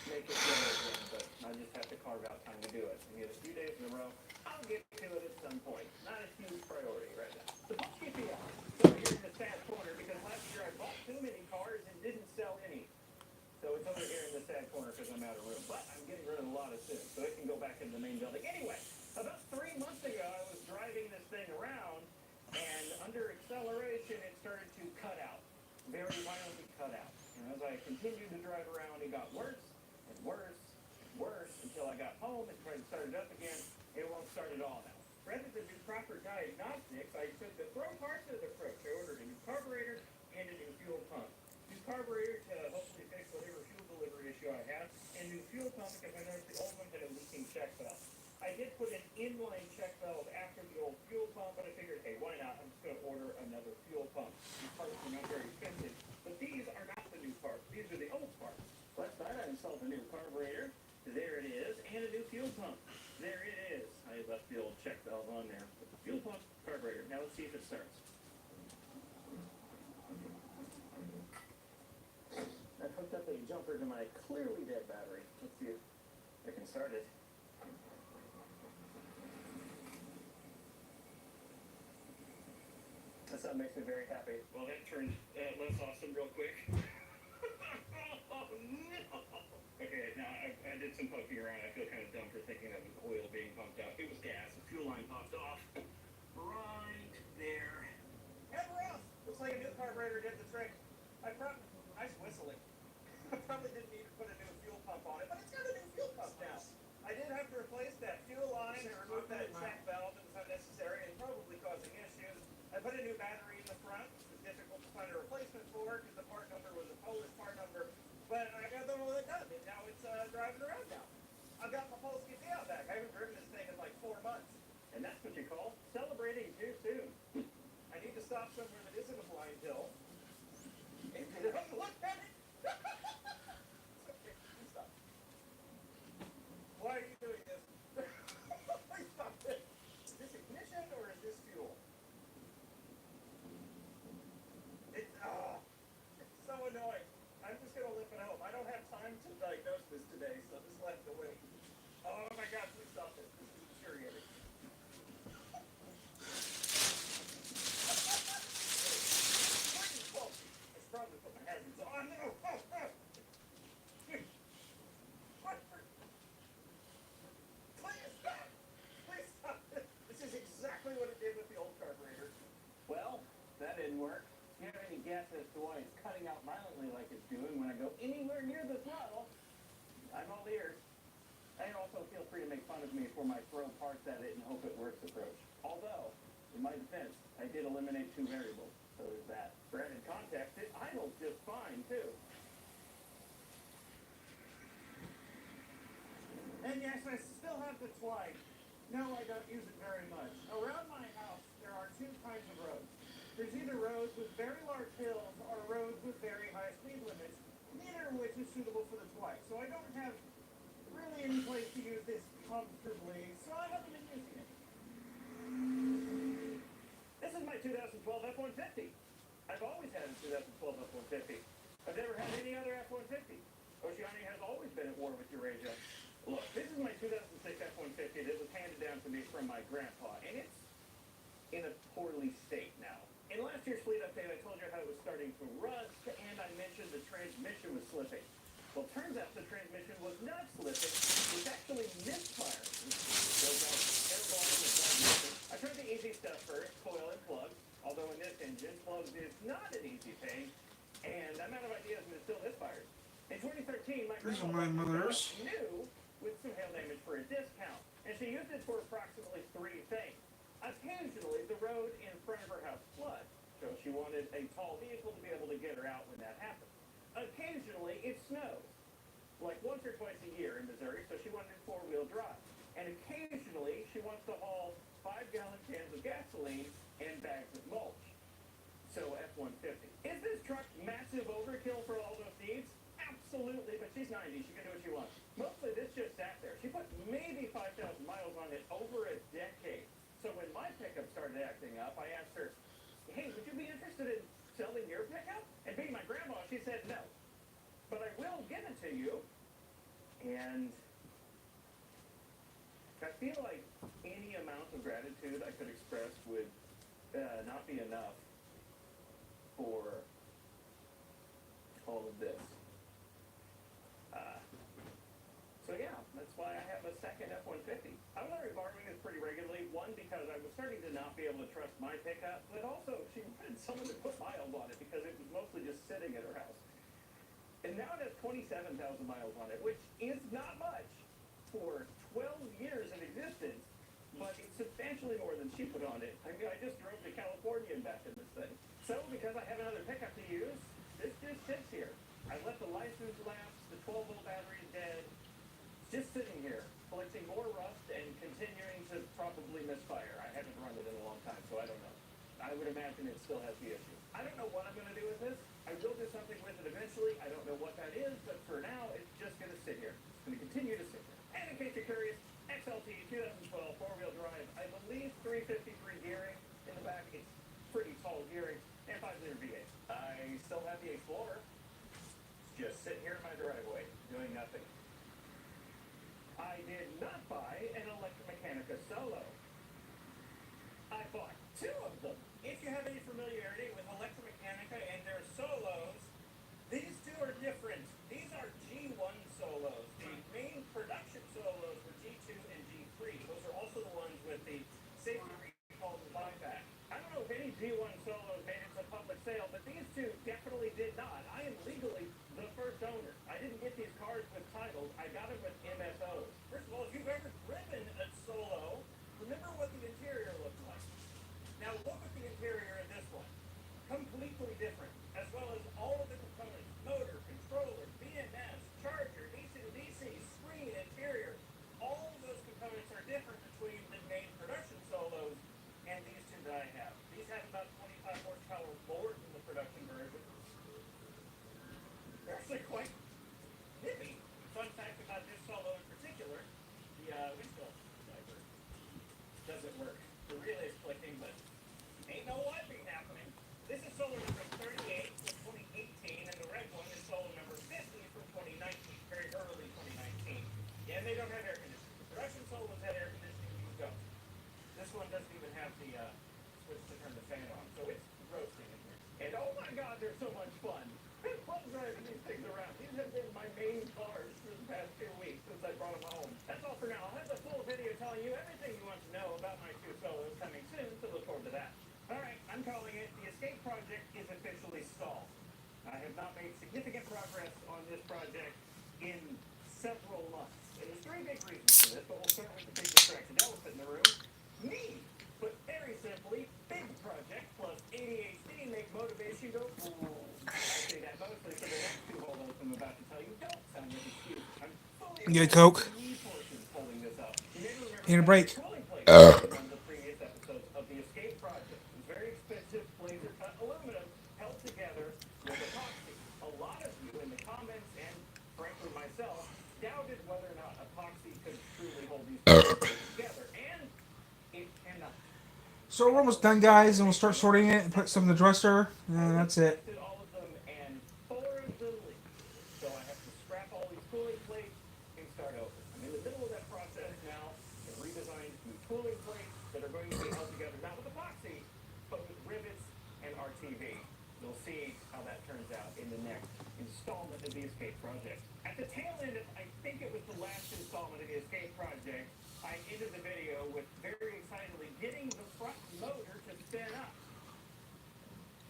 make it good again, but I just have to carve out time to do it. And get a few days in a row. I'll get to it at some point. Not a huge priority right now. The book KPI. So here's the sad corner because last year I bought too many cars and didn't sell any. So it's over here in the sad corner because I'm out of room. But I'm getting rid of a lot as soon, so it can go back into the main building. Anyway, about 3 months ago, I was driving this thing around, and under acceleration, it started to cut out. Very violently cut out. And as I continued to drive around, it got worse and worse and worse until I got home and tried to start it up again. It won't start at all now. Rather than do proper diagnostics, I took the throw parts of the approach. I ordered a new carburetor and a new fuel pump. New carburetor to hopefully fix whatever fuel delivery issue I have, and new fuel pump because I noticed the old one had a leaking check valve. I did put an inline check valve after the old fuel pump, but I figured, hey, why not? I'm just going to order another fuel pump. These parts are not very expensive, but these are not the new parts. These are the old parts. Last night I installed a new carburetor. There it is, and a new fuel pump. There it is. I left the old check valve on there. But the fuel pump, carburetor. Now let's see if it starts. I've hooked up a jumper to my clearly dead battery. Let's see if I can start it. That sound makes me very happy. Well, that turned less awesome real quick. Oh, no! Okay, now I did some poking around. I feel kind of dumb for thinking that was oil being pumped out. It was gas. The fuel line popped off. Right there. And we're off! Looks like a new carburetor did the trick. Nice whistling. I probably didn't need to put a new fuel pump on it, but it's got a new fuel pump now. I did have to replace that fuel line and remove that check valve. It was unnecessary and probably causing issues. I put a new battery in the front, which was difficult to find a replacement for because the part number was a Polish part number. But I got the one that done, and now it's driving around now. I've got my Polski Fiat back. I haven't driven this thing in like 4 months. And that's what you call celebrating. throttle, I'm all ears. And also feel free to make fun of me for my throw parts at it and hope it works approach. Although, in my defense, I did eliminate 2 variables, so there's that. For added context, it idles just fine, too. And yes, I still have the Twike. No, I don't use it very much. Around my house, there are 2 kinds of roads. There's either roads with very large hills or roads with very high speed limits, neither of which is suitable for the Twike. So I don't have really any place to use this comfortably, so I haven't been using it. This is my 2012 F-150. I've always had a 2012 F-150. I've never had any other F-150. Oceania has always been at war with Eurasia. Look, this is my 2006 F-150 that was handed down to me from my grandpa, and it's in a poorly state now. In last year's fleet update, I told you how it was starting to rust, and I mentioned the transmission was slipping. Well, turns out the transmission was not slipping, it was actually misfiring. I tried the easy stuff first, coil and plugs, although in this engine, plugs is not an easy thing, and I'm out of ideas and it still misfires. In 2013, my These are grandma my mother's. new with some hail damage for a discount, and she used it for approximately 3 things. Occasionally, the road in front of her house floods, so she wanted a tall vehicle to be able to get her out when that happened. Occasionally, it snows, like once or twice a year in Missouri, so she wanted 4-wheel drive. And occasionally, she wants to haul 5-gallon cans of gasoline and bags of mulch. So F-150. Is this truck massive overkill for all those needs? Absolutely, but she's 90. She can do what she wants. Mostly, this just sat there. She put maybe 5,000 miles on it over a decade. So when my pickup started acting up, I asked her, hey, would you be interested in selling your pickup? And being my grandma, she said no. But I will give it to you. And I feel like any amount of gratitude I could express would not be enough for all of this. So yeah, that's why I have a second F-150. I was already borrowing this pretty regularly. One, because I was starting to not be able to trust my pickup, but also she wanted someone to put miles on it because it was mostly just sitting at her house. And now it has 27,000 miles on it, which is not much for 12 years of existence, but it's substantially more than she put on it. I mean, I just drove to California and back in this thing. So because I have another pickup to use, this just sits here. I let the license lapse, the 12-volt battery is dead. Just sitting here, collecting more rust and continuing to probably misfire. I haven't run it in a long time, so I don't know. I would imagine it still has the issue. I don't know what I'm going to do with this. I will do something with it eventually. I don't know what that is, but for now, it's just going to sit here. It's going to continue to sit here. And in case you're curious, XLT 2012 4-wheel drive, I believe 353 gearing in the back. It's pretty tall gearing, and 5-liter V8. I still have the Explorer. It's just sitting here in my driveway, doing nothing. I did not buy an Electromechanica Solo. I bought 2 of them. If you have any familiarity with Electromechanica and their Solos, these 2 are different. These are G1 Solos. The main production Solos were G2 and G3. Those are also the ones with the safety recall and buyback. I don't know if any G1 Solos made it to public sale, but these 2 definitely did not. I am legally the first owner. I didn't get these cars with titles. I got them with MSOs. First of all, if you've ever driven a Solo, remember what the interior looked like. Now look at the interior of this one. Completely different, as well as all of the components: motor, controller, BMS, charger, DC-to-DC, screen, interior. All of those components are different between the main production Solos and these 2 that I have. These have about 25 horsepower more than the production version. They're actually quite nippy. Fun fact about this Solo in particular, the windshield wiper doesn't work. The relay is clicking, but ain't no wiping happening. This is Solo number 38 from 2018, and the red one is Solo number 50 from 2019, very early 2019. Yeah, and they don't have air conditioning. The production Solos had air conditioning, you go. This one doesn't even have the switch to turn the fan on, so it's roasting in here. And oh my god, they're so much fun. I love driving these things around. These have been my main cars for the past 2 weeks since I brought them home. That's all for now. I'll have the full video telling you everything you want to know about my 2 Solos coming soon, so look forward to that. Alright, I'm calling it. The Escape project is officially stalled. I have not made significant progress on this project this, but we'll start with the big distracted elephant in the room. Me! Put very simply, big project plus ADHD make motivation go. I say that mostly for the next two holdups I'm about to tell you don't sound like excuses. I'm fully Get a aware Coke. of the resources holding this up. You maybe remember Need a that break. cooling plate in one of the previous episodes of the Escape Project. It was very expensive laser cut aluminum held together with epoxy. A lot of you in the comments and frankly myself doubted whether or not epoxy could truly hold these pieces together, and it cannot. So we're almost done, guys, and we'll start sorting it and put some in the dresser, and that's it. Tested all of them, and 4 of them leaked. So I have to scrap all these cooling plates and start over. I'm in the middle of that process now. I've redesigned new cooling plates that are going to be held together not with epoxy, but with rivets and RTV. You'll see how that turns out in the next installment of the Escape Project. At the tail end of, I think it was the last installment of the Escape Project, I ended the video with very excitedly getting the front motor to spin up.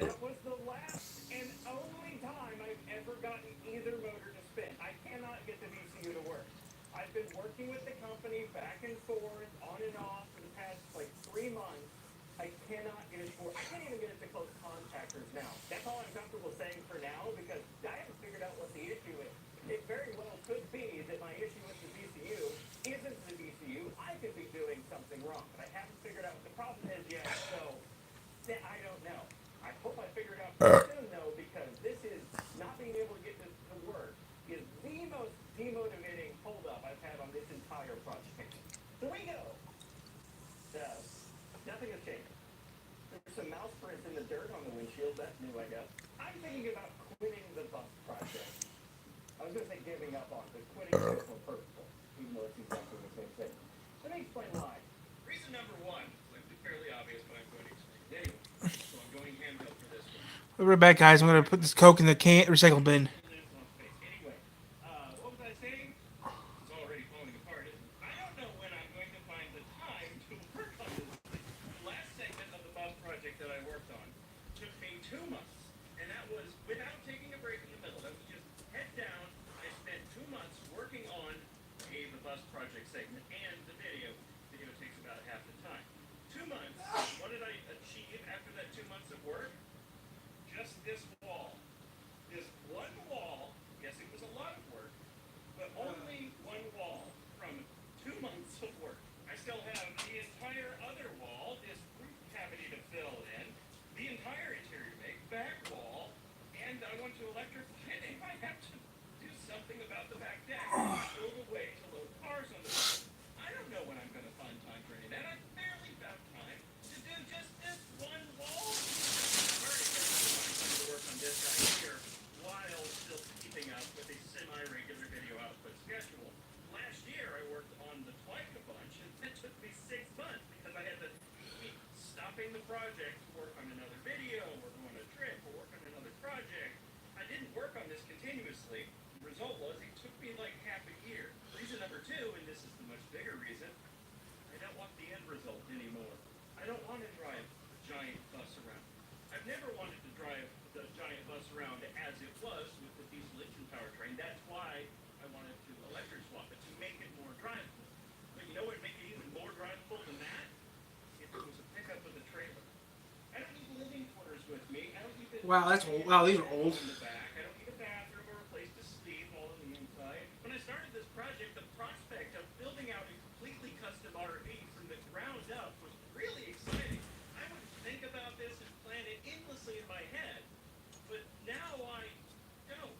That was the last and only time I've ever gotten either motor to spin. I cannot get the VCU to work. I've been working with the company back and forth, on and off, for the past, 3 months. I cannot get it to work. I can't even get it to close contactors now. That's all I'm comfortable saying for now, because I haven't figured out what the issue is. It very well could be that my issue with the VCU isn't the VCU. I could be doing something wrong, but I haven't figured out what the problem is yet, so I don't know. I hope I figure it out pretty soon, though, because this is not being able to get this to work is the most demotivating holdup I've had on this entire project. Here we go. So, nothing has changed. There's some mouse prints in the dirt on the windshield. That's new, I guess. I'm thinking about quitting the bus project. I was going to say giving up on, but quitting is more purposeful, even though it's exactly the same thing. Let me explain why. Reason number one, like fairly obvious, but I'm going to explain it anyway. So I'm going handheld for this one. We'll be right back, guys. I'm gonna put this Coke in the recycle bin. Anyway, what was I saying? It's already falling apart. I don't know when I'm going to find the time to work on this thing. The last segment of the bus project that I worked on took me 2 months, and that was without taking a break in the middle. That was just head down. I spent 2 months working on the bus project segment and the video. The video takes about half the time. 2 months. What did I achieve after that 2 months of work? Just this wall. This one wall, yes, it was a lot of work, but only one wall from 2 months of work. I still have the entire other wall, this roof cavity to fill in, the entire interior back wall, and I want to electrify it. If I have to do something about the back deck, build a way to load cars on the back. I don't know when I'm going to find time for any of that. I barely found time to do just this one wall. To work on this right here while still keeping up with a semi-regular video output schedule. Last year I worked on the Twike a bunch, and it took me 6 months because I had to keep stopping the project to work on another video, or go on a trip, or work on another project. I didn't work on this continuously. The result was it took me like half a year. Reason number two, and this is the much bigger reason, I don't want the end result anymore. I don't want to drive a giant bus around. I've never wanted to drive the giant bus around as it was with the diesel engine powertrain. That's why I wanted to electric swap it, to make it more drivable. But you know what would make it even more drivable than that? If it was a pickup with a trailer. I don't need living quarters with me. I don't need the Wow, that's old. Wow, these are old. in the back. I don't need a bathroom or a place to sleep all on the inside. When I started this project, the prospect of building out a completely custom RV from the ground up was really exciting. I would think about this and plan it endlessly in my head, but now I don't.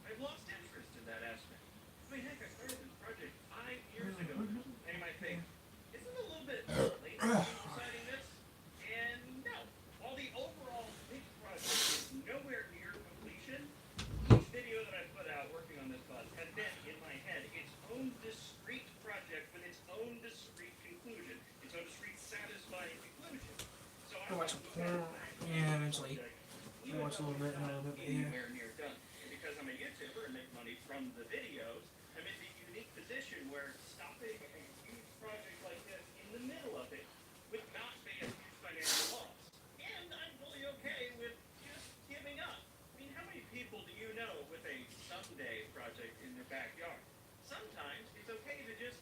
I've lost interest in that aspect. I mean, heck, I started this project 5 years ago, and you might think, isn't it a little bit late to be deciding this? And no. While the overall big project is nowhere near completion, each video that I put out working on this bus has been, in my head, its own discrete project with its own discrete conclusion, its own discrete satisfying conclusion. So I watch some porn. Yeah, eventually. I watch a little bit, and a little bit, yeah. Anywhere near done. And because I'm a YouTuber and make money from the videos, I'm in the unique position where stopping a huge project like this in the middle of it would not be a huge financial loss. And I'm fully okay with just giving up. I mean, how many people do you know with a someday project in their backyard? Sometimes it's okay to just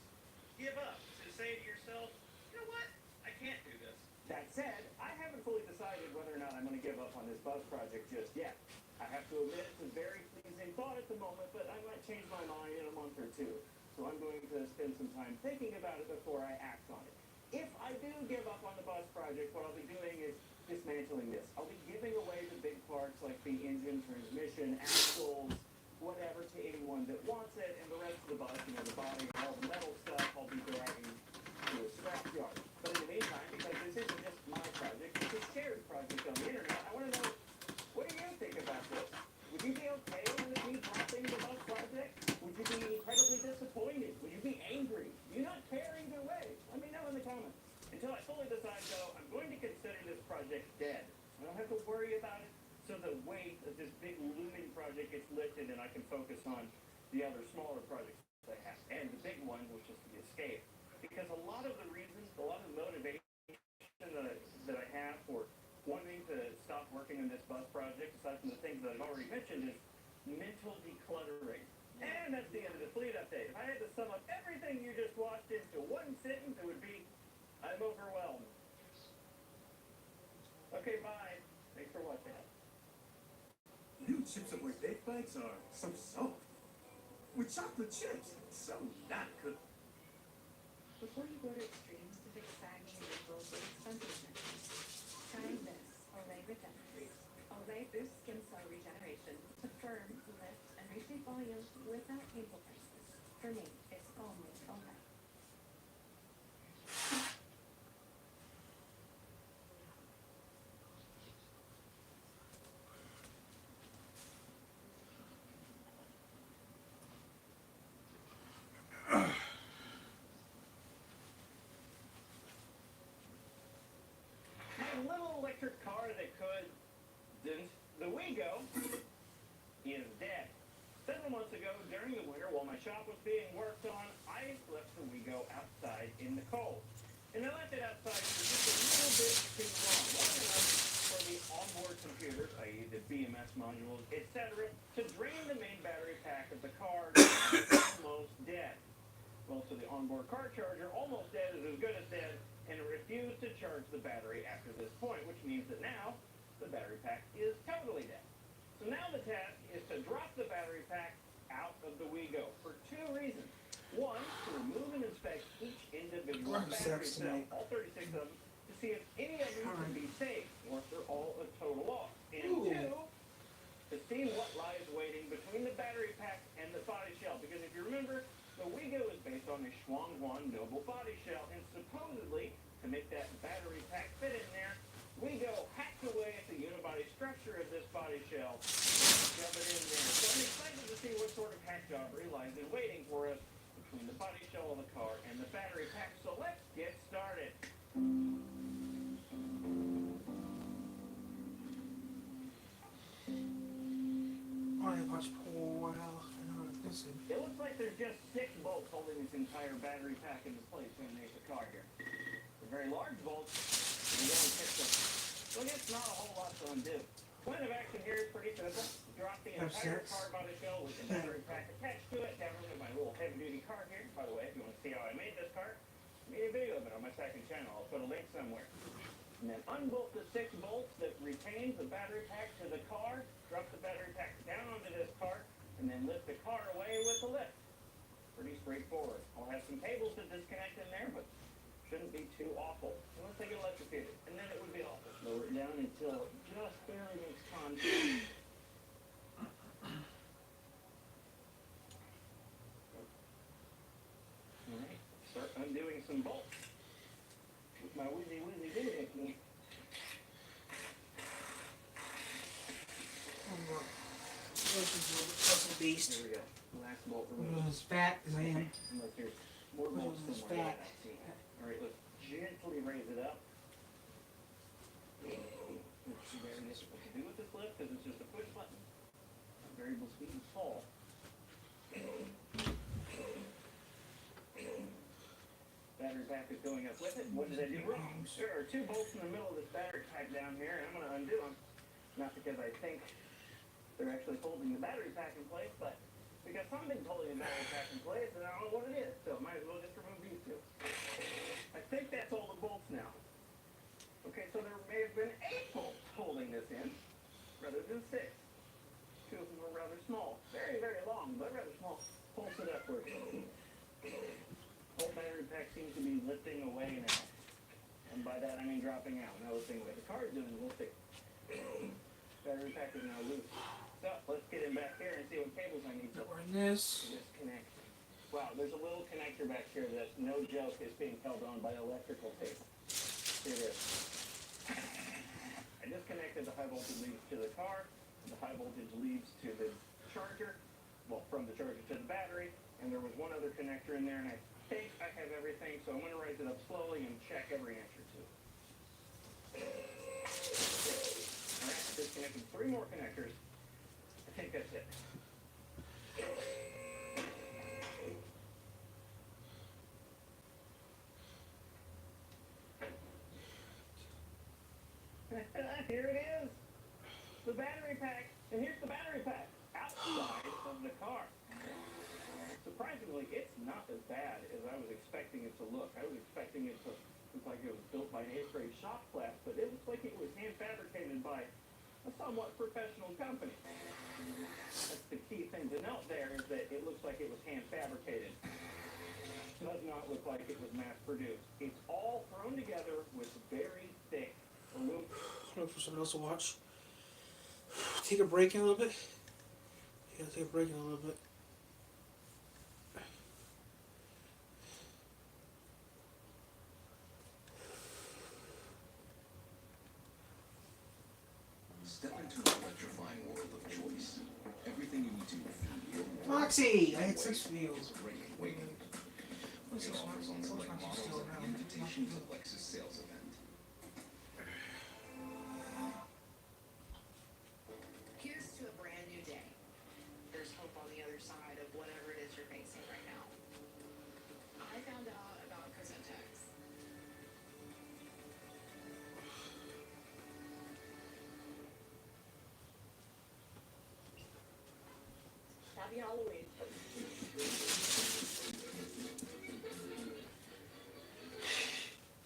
bus project just yet. I have to admit it's a very pleasing thought at the moment, but I might change my mind in a month or two. So I'm going to spend some time thinking about it before I act on it. If I do give up on the bus project, what I'll be doing is dismantling this. I'll be giving away the big parts like the engine, transmission, axles, whatever to anyone that wants it, and the rest of the bus, you know, the body and all the metal stuff, I'll be dragging to a scrapyard. But in the meantime, because this isn't just my project, it's a shared project on the internet, I want to know, what do you think about this? Would you be okay with me dropping the bus project? Would you be incredibly disappointed? Would you be angry? Do you not care either way? Let me know in the comments. Until I fully decide, though, I'm going to consider this project dead. I don't have to worry about it, so the weight of this big looming project gets lifted and I can focus on the other smaller projects I have. And the big one was just the escape. Because a lot of the reasons, a lot of the motivation that I have for wanting to stop working on this bus project, aside from the things that I've already mentioned, is mental decluttering. And that's the end of the fleet update. If I had to sum up everything you just watched into one sentence, it would be, I'm overwhelmed. Okay, bye. Thanks for watching. New Chips Ahoy baked bites are so soft. With chocolate chips, so not good. Before you go to extremes to fix sagging and wrinkles with expensiveness, try this Olay Regenerate. Olay boosts skin cell regeneration to firm, lift, and reshape volume without painful process. For me, it's only Olay. My little electric car that didn't, the Wego, is dead. Several months ago, during the winter, while my shop was being worked on, I left the Wego outside in the cold. And I left it outside for just a little bit too long, long enough for the onboard computers, i.e. the BMS modules, etc., to drain the main battery pack of the car, almost dead. Well, so the onboard car charger, almost dead, is as good as dead, and it refused to charge the battery after this point, which means that now the battery pack is totally dead. So now the task is to drop the battery pack out of the Wego for two reasons. One, to remove and inspect each individual battery cell, all 36 of them, to see if any of them can be saved, or if they're all a total loss. And two, to see what lies waiting between the battery pack and the body shell. Because if you remember, the Wego is based on a Shuanghuan Noble body shell, and supposedly, to make that battery pack fit in there, Wego hacked away at the unibody structure of this body shell, shove it in there. So I'm excited to see what sort of hack jobbery lies in waiting for us between the body shell of the car and the battery pack. So let's get started. I watch Paul. Well, I know what this is. It looks like there's just 6 bolts holding this entire battery pack into place to make the car here. The very large bolts, we only picked up. So I guess not a whole lot to undo. Plan of action here is pretty simple. Drop the entire car body shell with the battery pack attached to it down into my little heavy-duty car here. By the way, if you want to see how I made this car, I made a video of it on my second channel. I'll put a link somewhere. And then unbolt the 6 bolts that retains the battery pack to the car, drop the battery pack down onto this cart, and then lift the car away with the lift. Pretty straightforward. I'll have some cables to disconnect in there, but shouldn't be too awful. Unless I get electrocuted, and then it would be awful. Lower it down until it just barely makes contact. Alright, start undoing some bolts with my whizzy doohickey. What's the beast? Here we go. Last bolt It removed. was as fat as I am. Unless there's more bolts This is somewhere. fat. I see. Alright, let's gently raise it up. Let's see what to do with this lift, because it's just a push button. Variable speed and fall. Battery pack is going up with it. What did I do wrong? There are 2 bolts in the middle of this battery pack down here, and I'm going to undo them. Not because I think they're actually holding the battery pack in place, but because something's holding the battery pack in place, and I don't know what it is, so might as well just remove these 2. I think that's all the bolts now. Okay, so there may have been 8 bolts holding this in. and 6. 2 of them are rather small. Very, very long, but rather small. Pulse it upward. Whole battery pack seems to be lifting away now. And by that I mean dropping out, not lifting away. The car is doing lifting. Battery pack is now loose. So, let's get in back here and see what cables I need to We're in this. disconnect. Wow, there's a little connector back here that, no joke, is being held on by electrical tape. Here it is. I disconnected the high voltage leads to the car, the high voltage leads to the charger, well, from the charger to the battery, and there was one other connector in there, and I think I have everything, so I'm going to raise it up slowly and check every inch or two. Alright, disconnected 3 more connectors. I think that's it. Here it is. The battery pack. And here's the battery pack outside of the car. Surprisingly, it's not as bad as I was expecting it to look. I was expecting it to look like it was built by an 8th grade shop class, but it looks like it was hand fabricated by a somewhat professional company. That's the key thing to note there, is that it looks like it was hand fabricated. It does not look like it was mass produced. It's all thrown together with very thick aluminum. Look for something else to watch. Take a break in a little bit. Yeah, take a break in a little bit. Step into an electrifying world of choice. Everything you need to feel Moxie! I had 6 views. is great awakening. What's It this offers Moxie? on select Moxie's models still and around. invitation to Lexus sales event. Here's to a brand new day. There's hope on the other side of whatever it is you're facing right now. I found out about Crescentex. Happy Halloween.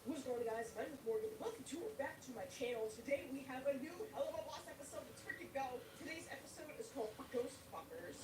What's going on, guys? My name is Morgan. Welcome back to my channel. Today we have a new Hell of a Boss episode. Let's freaking go. Today's episode is called Ghost Fuckers.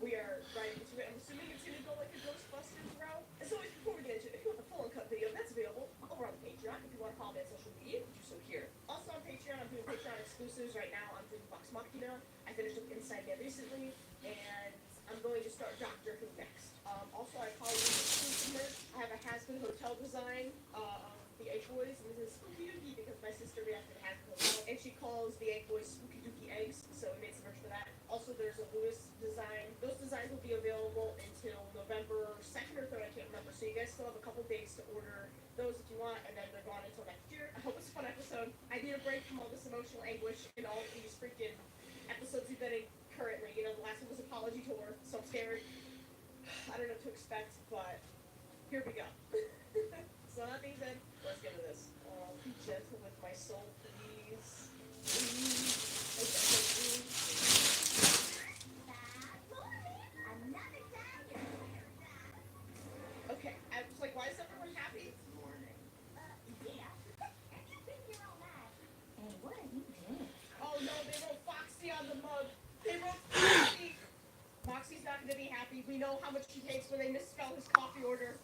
We are right into it. I'm assuming it's going to go like a Ghostbusters route. As always, before we get into it, if you want the full uncut video, that's available over on Patreon. If you want to follow me on social media, do so here. Also on Patreon, I'm doing Patreon exclusives right now. I'm doing Vox Machina. I finished up Inside Man recently, and I'm going to start Doctor Who next. Also, I call this exclusive merch. I have a Has-Been Hotel design of the Egg Boys, and this is Spooky Dookie because my sister reacted to Has-Been Hotel, and she calls the Egg Boys Spooky Dookie Eggs, so we made some merch for that. Also, there's a Lewis design. Those designs will be available until November 2nd or 3rd, I can't remember, so you guys still have a couple days to order those if you want, and then they're gone until next year. I hope it's a fun episode. I need a break from all this emotional anguish and all of these freaking episodes we've been in currently. You know, the last one was Apology Tour, so I'm scared. I don't know what to expect, but here we go. So that being said, let's get into this. Be gentle with my soul, please. Please. Okay, I was like, why is everyone happy? Oh no, they wrote Foxy on the mug. They wrote Foxy. Foxy's not gonna be happy. We know how much he hates when they misspell his coffee order.